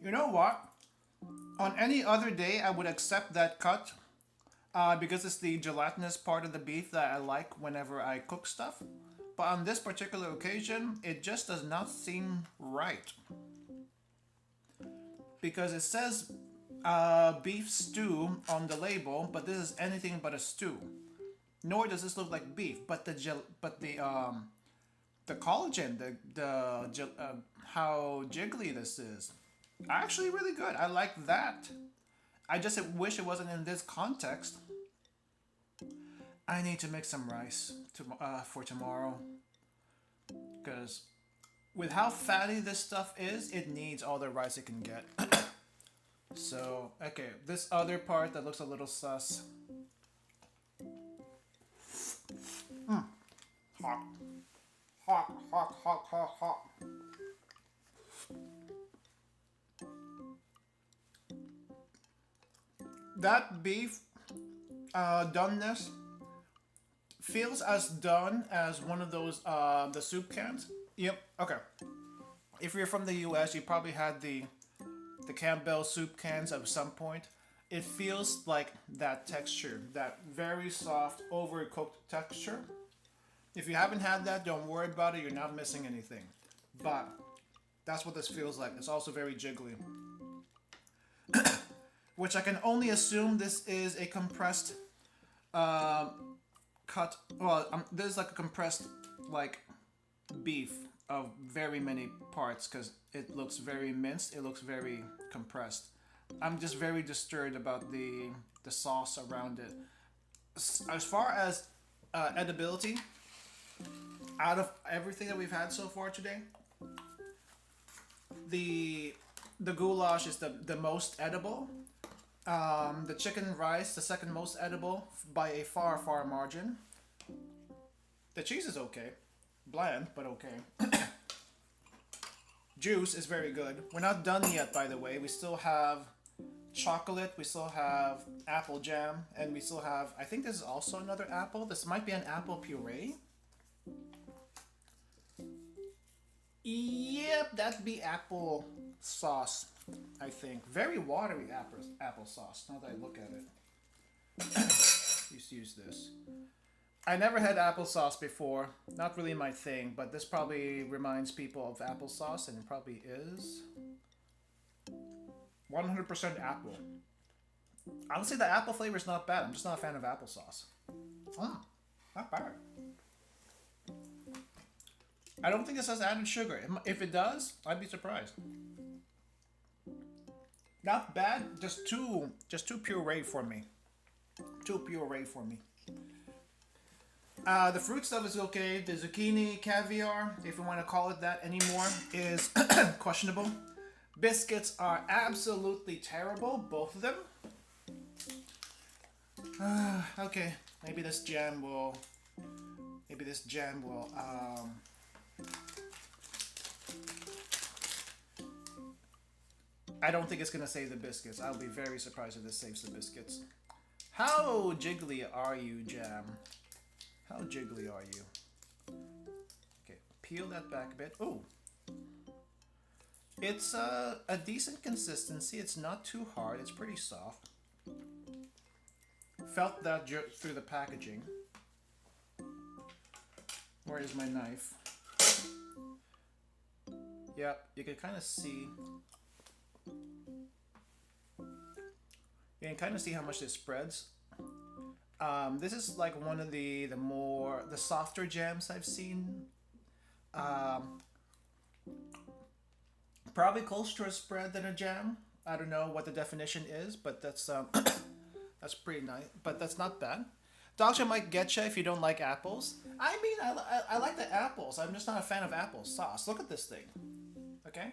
You know what? On any other day, I would accept that cut because it's the gelatinous part of the beef that I like whenever I cook stuff. But on this particular occasion, it just does not seem right. Because it says beef stew on the label, but this is anything but a stew. Nor does this look like beef, but the collagen, how jiggly this is, actually really good. I like that. I just wish it wasn't in this context. I need to make some rice for tomorrow, because with how fatty this stuff is, it needs all the rice it can get. So, okay, this other part that looks a little sus. Hot. Hot, hot, hot, hot, hot. That beef doneness feels as done as one of those the soup cans. Yep. Okay. If you're from the U.S., you probably had the Campbell soup cans at some point. It feels like that texture, that very soft, overcooked texture. If you haven't had that, don't worry about it. You're not missing anything. But that's what this feels like. It's also very jiggly. Which I can only assume this is a compressed cut. Well, this is like a compressed beef of very many parts, because it looks very minced. It looks very compressed. I'm just very disturbed about the sauce around it. As far as edibility, out of everything that we've had so far today, the goulash is the most edible. The chicken rice, the second most edible by a far margin. The cheese is okay. Bland, but okay. Juice is very good. We're not done yet, by the way. We still have chocolate, we still have apple jam, and we still have, I think this is also another apple. This might be an apple puree. Yep, that'd be apple sauce, I think. Very watery apple sauce, now that I look at it. Let's use this. I never had applesauce before. Not really my thing, but this probably reminds people of applesauce, and it probably is. 100% apple. Honestly, the apple flavor is not bad. I'm just not a fan of applesauce. Not bad. I don't think this has added sugar. If it does, I'd be surprised. Not bad, just too puree for me. Too puree for me. The fruit stuff is okay. The zucchini caviar, if you want to call it that anymore, is questionable. Biscuits are absolutely terrible, both of them. Okay, maybe this jam will. Maybe this jam will. I don't think it's gonna save the biscuits. I'll be very surprised if this saves the biscuits. How jiggly are you, jam? How jiggly are you? Okay, peel that back a bit. Oh, it's a decent consistency. It's not too hard. It's pretty soft. Felt that jerk through the packaging. Where is my knife? Yep, you can kind of see. You can kind of see how much this spreads. This is like one of the softer jams I've seen. Probably closer to a spread than a jam. I don't know what the definition is, but that's that's pretty nice. But that's not bad. Doctor might get you if you don't like apples. I mean, I like the apples. I'm just not a fan of apple sauce. Look at this thing. Okay,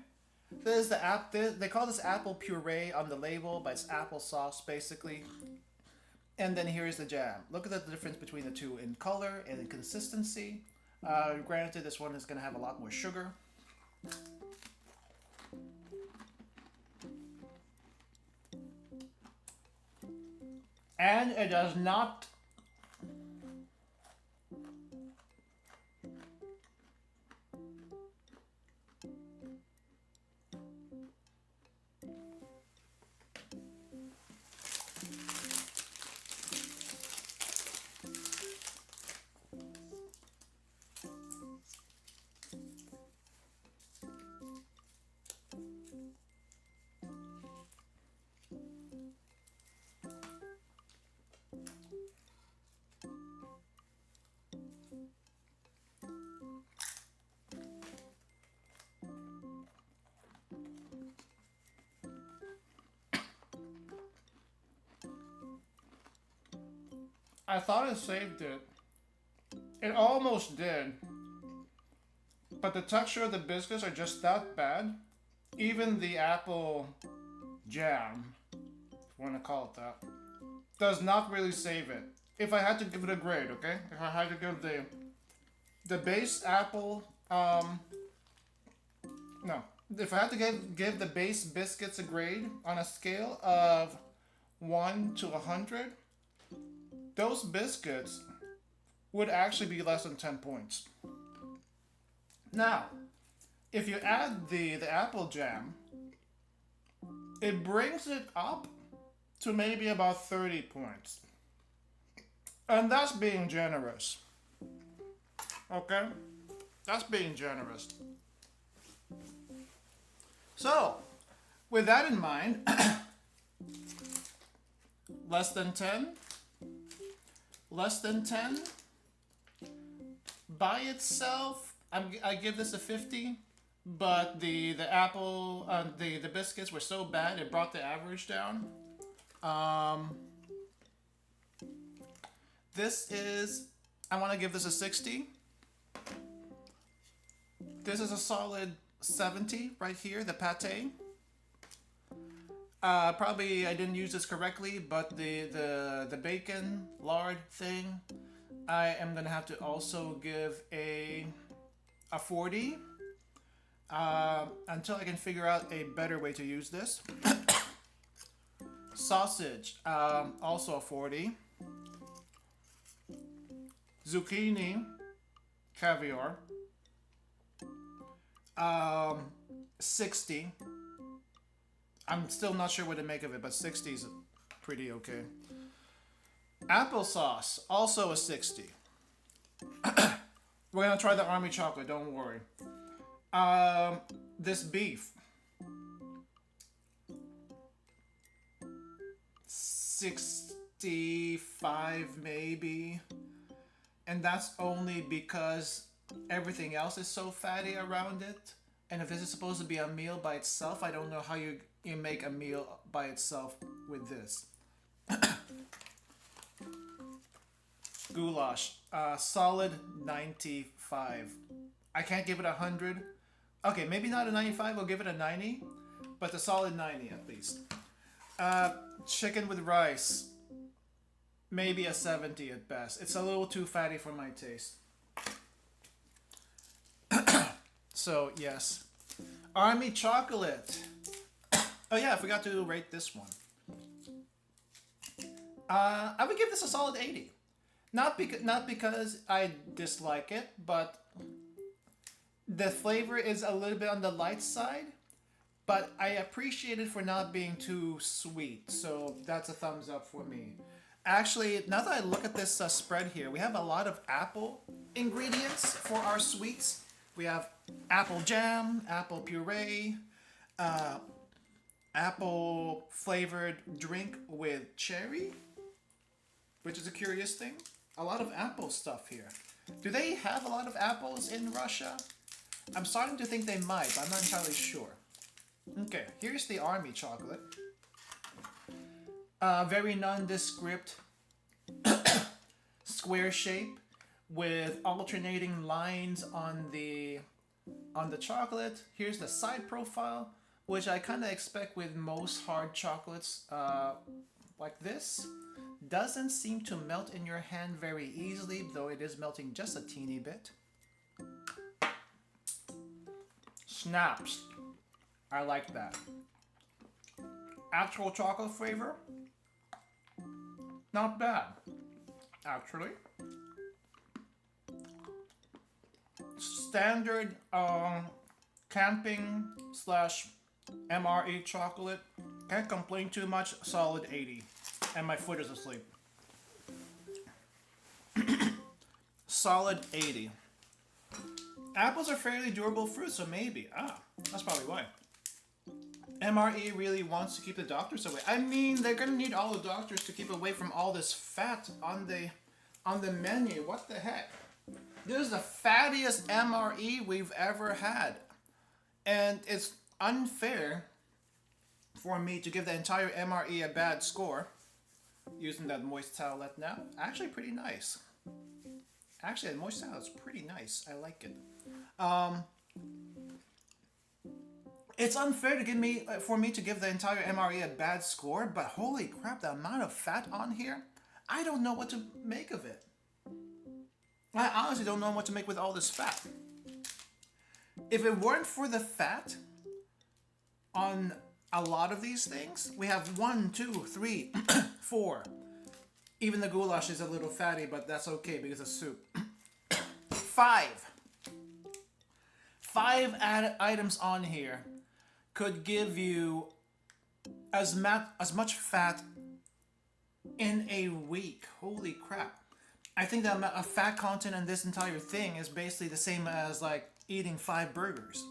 this is the they call this apple puree on the label, but it's apple sauce basically. And then here's the jam. Look at the difference between the two in color and in consistency. Granted, this one is going to have a lot more sugar. And it does not... I thought it saved it. It almost did. But the texture of the biscuits are just that bad. Even the apple jam, if you want to call it that, does not really save it. If I had to give it a grade, okay? If I had to give the base apple, no. If I had to give the base biscuits a grade on a scale of 1 to 100, those biscuits would actually be less than 10 points. Now, if you add the apple jam, it brings it up to maybe about 30 points. And that's being generous. Okay? That's being generous. So, with that in mind, less than 10? Less than 10? By itself, I give this a 50, but the apple, the biscuits were so bad it brought the average down. This is, I want to give this a 60. This is a solid 70 right here, the pate. Probably I didn't use this correctly, but the bacon lard thing, I am gonna have to also give a 40 until I can figure out a better way to use this. Sausage, also a 40. Zucchini, caviar, 60. I'm still not sure what to make of it, but 60 is pretty okay. Applesauce, also a 60. We're gonna try the army chocolate, don't worry. This beef, 65 maybe. And that's only because everything else is so fatty around it. And if this is supposed to be a meal by itself, I don't know how you make a meal by itself with this. Goulash, solid 95. I can't give it 100. Okay, maybe not a 95, I'll give it a 90, but a solid 90 at least. Chicken with rice, maybe a 70 at best. It's a little too fatty for my taste. So, yes. Army chocolate. Oh yeah, I forgot to rate this one. I would give this a solid 80. Not because I dislike it, but the flavor is a little bit on the light side. But I appreciate it for not being too sweet, so that's a thumbs up for me. Actually, now that I look at this spread here, we have a lot of apple ingredients for our sweets. We have apple jam, apple puree, apple flavored drink with cherry, which is a curious thing. A lot of apple stuff here. Do they have a lot of apples in Russia? I'm starting to think they might, but I'm not entirely sure. Okay, here's the army chocolate. Very nondescript square shape with alternating lines on the chocolate. Here's the side profile, which I kind of expect with most hard chocolates like this. Doesn't seem to melt in your hand very easily, though it is melting just a teeny bit. Snaps. I like that. Actual chocolate flavor, not bad, actually. Standard camping slash MRE chocolate. Can't complain too much. Solid 80. And my foot is asleep. Solid 80. Apples are fairly durable fruits, so maybe. That's probably why. MRE really wants to keep the doctors away. I mean, they're gonna need all the doctors to keep away from all this fat on the menu. What the heck? This is the fattiest MRE we've ever had. And it's unfair for me to give the entire MRE a bad score. Using that moist towelette now. Actually pretty nice. Actually, the moist towel is pretty nice. I like it. It's unfair for me to give the entire MRE a bad score, but holy crap, the amount of fat on here, I don't know what to make of it. I honestly don't know what to make with all this fat. If it weren't for the fat on a lot of these things, we have 1, 2, 3, 4. Even the goulash is a little fatty, but that's okay because it's soup. 5. 5 items on here could give you as much fat in a week. Holy crap. I think the amount of fat content in this entire thing is basically the same as like eating 5 burgers.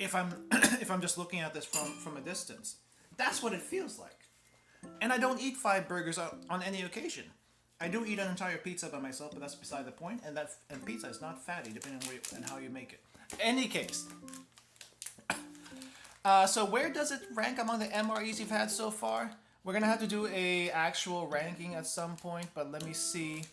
If I'm if I'm just looking at this from a distance. That's what it feels like. And I don't eat 5 burgers on any occasion. I do eat an entire pizza by myself, but that's beside the point. And pizza is not fatty, depending on how you make it. Any case. So where does it rank among the MREs you've had so far? We're gonna have to do a actual ranking at some point, but let me see.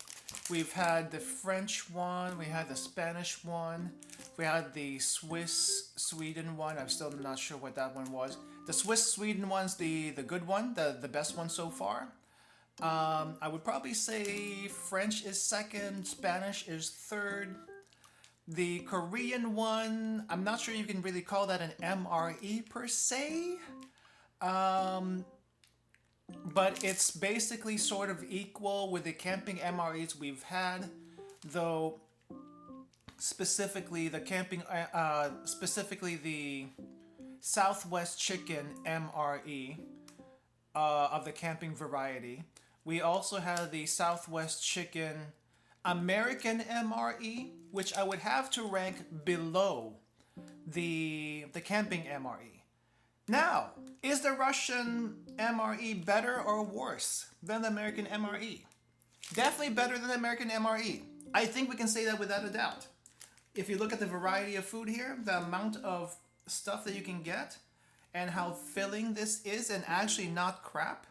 We've had the French one, we had the Spanish one, we had the Swiss-Sweden one. I'm still not sure what that one was. The Swiss-Sweden one's the good one, the best one so far. I would probably say French is second, Spanish is third. The Korean one, I'm not sure you can really call that an MRE per se. But it's basically sort of equal with the camping MREs we've had, though specifically the Southwest Chicken MRE of the camping variety. We also have the Southwest Chicken American MRE, which I would have to rank below the camping MRE. Now, is the Russian MRE better or worse than the American MRE? Definitely better than the American MRE. I think we can say that without a doubt. If you look at the variety of food here, the amount of stuff that you can get, and how filling this is, and actually not crap.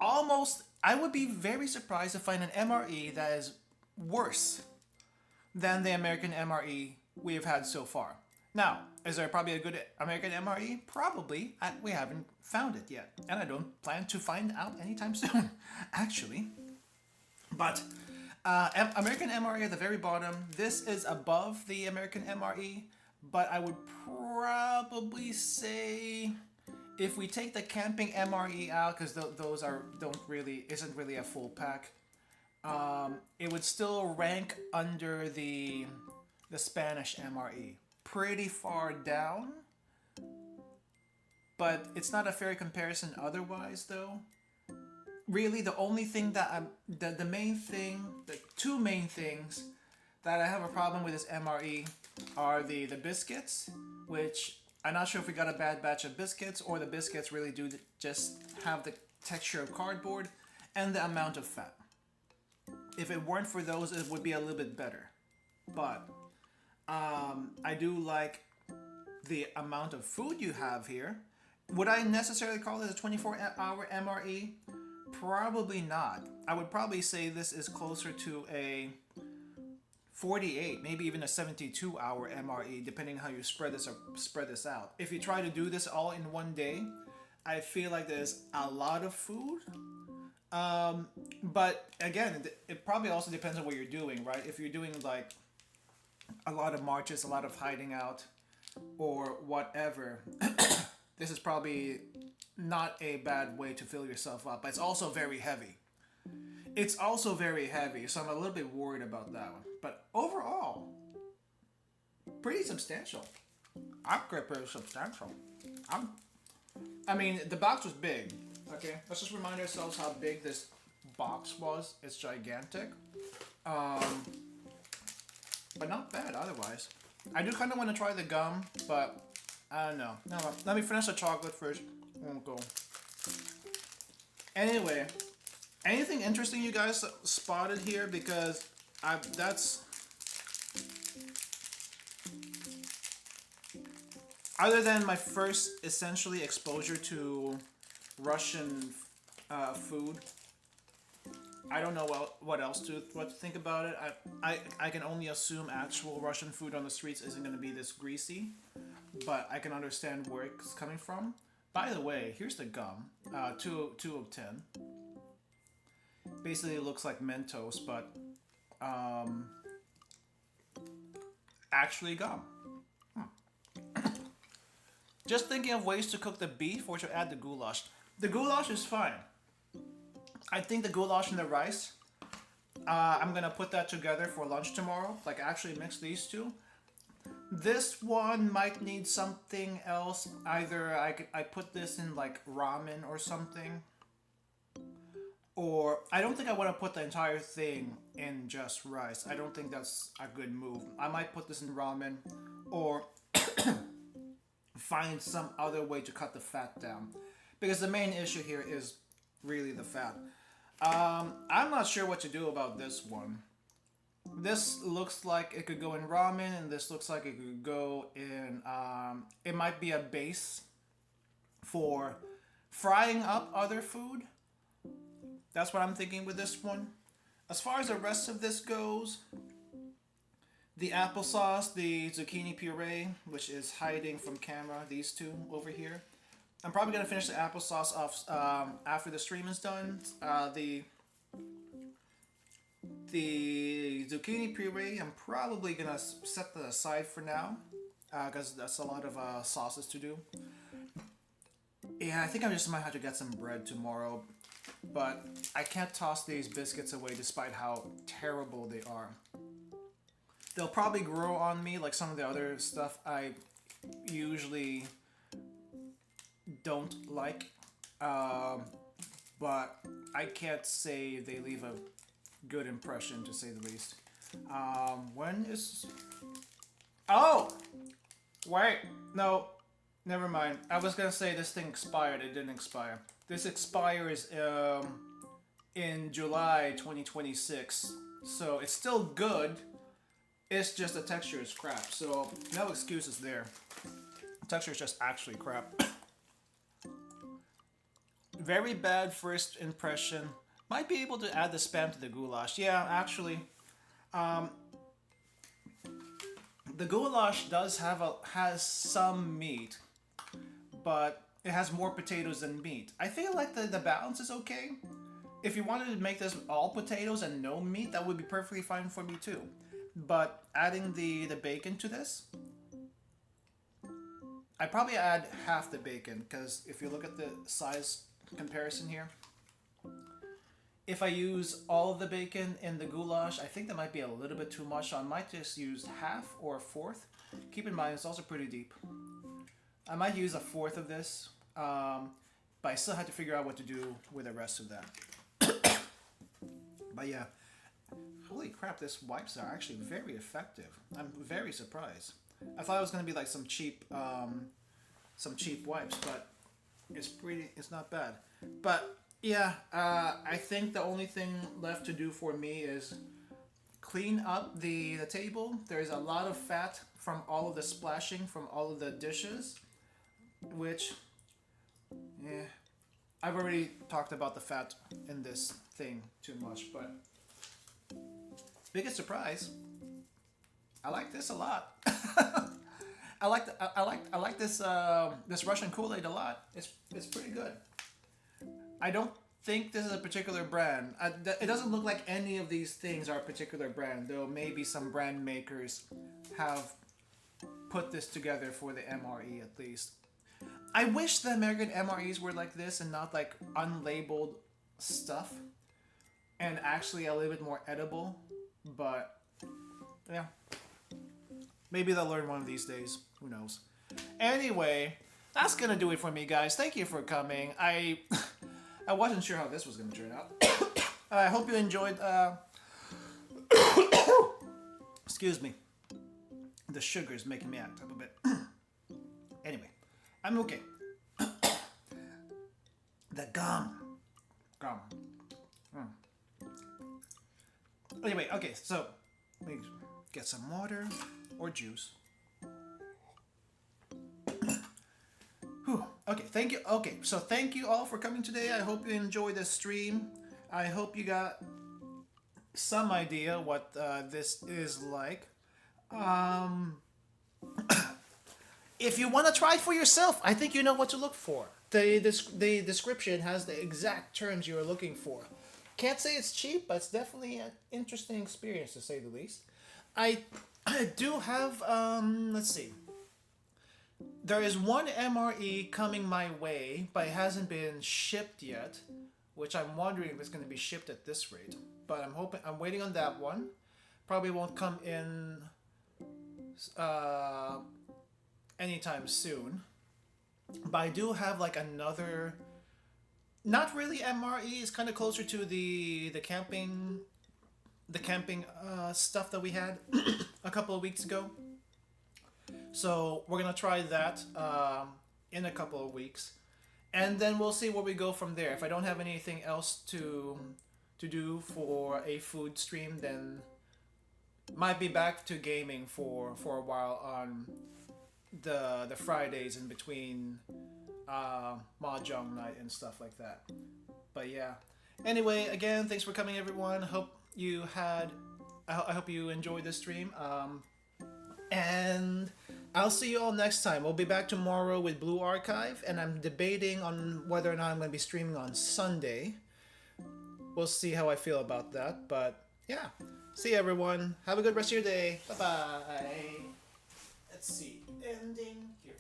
Almost I would be very surprised to find an MRE that is worse than the American MRE we have had so far. Now, is there probably a good American MRE? Probably. We haven't found it yet, and I don't plan to find out anytime soon, actually. But American MRE at the very bottom. This is above the American MRE, but I would probably say if we take the camping MRE out, because those isn't really a full pack, it would still rank under the Spanish MRE. Pretty far down, but it's not a fair comparison otherwise, though. Really, the only thing that the two main things that I have a problem with this MRE are the biscuits, which I'm not sure if we got a bad batch of biscuits or the biscuits really do just have the texture of cardboard, and the amount of fat. If it weren't for those, it would be a little bit better. But I do like the amount of food you have here. Would I necessarily call it a 24-hour MRE? Probably not. I would probably say this is closer to a 48, maybe even a 72-hour MRE, depending how you spread this out. If you try to do this all in one day, I feel like there's a lot of food. But again, it probably also depends on what you're doing, right? If you're doing like a lot of marches, a lot of hiding out, or whatever, this is probably not a bad way to fill yourself up. But it's also very heavy. So I'm a little bit worried about that one. But overall, pretty substantial. Upgrade pretty substantial. I mean, the box was big. Okay, let's just remind ourselves how big this box was. It's gigantic. But not bad otherwise. I do kind of want to try the gum, but I don't know. No, let me finish the chocolate first. Won't go. Anyway, anything interesting you guys spotted here? Because that's other than my first essentially exposure to Russian food. I don't know what else to think about it. I can only assume actual Russian food on the streets isn't going to be this greasy, but I can understand where it's coming from. By the way, here's the gum. 2 of 10. Basically, it looks like Mentos, but actually gum. Just thinking of ways to cook the beef or to add the goulash. The goulash is fine. I think the goulash and the rice, I'm gonna put that together for lunch tomorrow. Like actually mix these two. This one might need something else. Either I put this in like ramen or something. Or I don't think I want to put the entire thing in just rice. I don't think that's a good move. I might put this in ramen or find some other way to cut the fat down. Because the main issue here is really the fat. I'm not sure what to do about this one. This looks like it could go in ramen, and this looks like it could go in, it might be a base for frying up other food. That's what I'm thinking with this one. As far as the rest of this goes, the applesauce, the zucchini puree, which is hiding from camera, these two over here. I'm probably going to finish the applesauce off after the stream is done. The zucchini puree, I'm probably going to set that aside for now, because that's a lot of sauces to do. Yeah, I think I just might have to get some bread tomorrow, but I can't toss these biscuits away despite how terrible they are. They'll probably grow on me like some of the other stuff I usually don't like, but I can't say they leave a good impression, to say the least. When is... Oh! Wait, no, never mind. I was gonna say this thing expired. It didn't expire. This expires in July 2026, so it's still good. It's just the texture is crap, so no excuses there. The texture is just actually crap. Very bad first impression Might be able to add the spam to the goulash. Yeah, actually, um, the goulash does has some meat, but it has more potatoes than meat. I feel like the balance is okay. If you wanted to make this all potatoes and no meat, that would be perfectly fine for me too. But adding the bacon to this, I probably add half the bacon, because if you look at the size comparison here, if I use all of the bacon in the goulash, I think that might be a little bit too much, so I might just use half or a fourth. Keep in mind, it's also pretty deep. I might use a fourth of this, but I still have to figure out what to do with the rest of that. But yeah, holy crap, this wipes are actually very effective. I'm very surprised. I thought it was going to be like some cheap wipes, but it's not bad. But yeah, I think the only thing left to do for me is clean up the table. There's a lot of fat from all of the splashing from all of the dishes, which, yeah, I've already talked about the fat in this thing too much, but biggest surprise, I like this a lot. I like this this Russian Kool-Aid a lot. It's pretty good. I don't think this is a particular brand. It doesn't look like any of these things are a particular brand, though maybe some brand makers have put this together for the MRE at least. I wish the American MREs were like this and not like unlabeled stuff and actually a little bit more edible, but yeah. Maybe they'll learn one of these days. Who knows? Anyway, that's gonna do it for me, guys. Thank you for coming. I wasn't sure how this was gonna turn out. I hope you enjoyed. Excuse me. The sugar is making me act up a bit. Anyway, I'm okay. The gum. Anyway, okay. So let me get some water or juice. Whew. Okay, thank you. Okay, so thank you all for coming today. I hope you enjoyed the stream. I hope you got some idea what this is like. If you want to try it for yourself, I think you know what to look for. The description has the exact terms you are looking for. Can't say it's cheap, but it's definitely an interesting experience to say the least. I do have, let's see. There is one MRE coming my way, but it hasn't been shipped yet, which I'm wondering if it's going to be shipped at this rate. But I'm waiting on that one. Probably won't come in anytime soon. But I do have like another, not really MRE, it's kind of closer to the camping stuff that we had a couple of weeks ago. So we're gonna try that in a couple of weeks, and then we'll see where we go from there. If I don't have anything else to do for a food stream, then might be back to gaming for a while on the Fridays in between mahjong night and stuff like that. But yeah. Anyway, again, thanks for coming, everyone. Hope you had. I hope you enjoyed this stream. And I'll see you all next time. We'll be back tomorrow with Blue Archive, and I'm debating on whether or not I'm going to be streaming on Sunday. We'll see how I feel about that. But yeah, see you, everyone. Have a good rest of your day. Bye bye. Let's see. Ending here.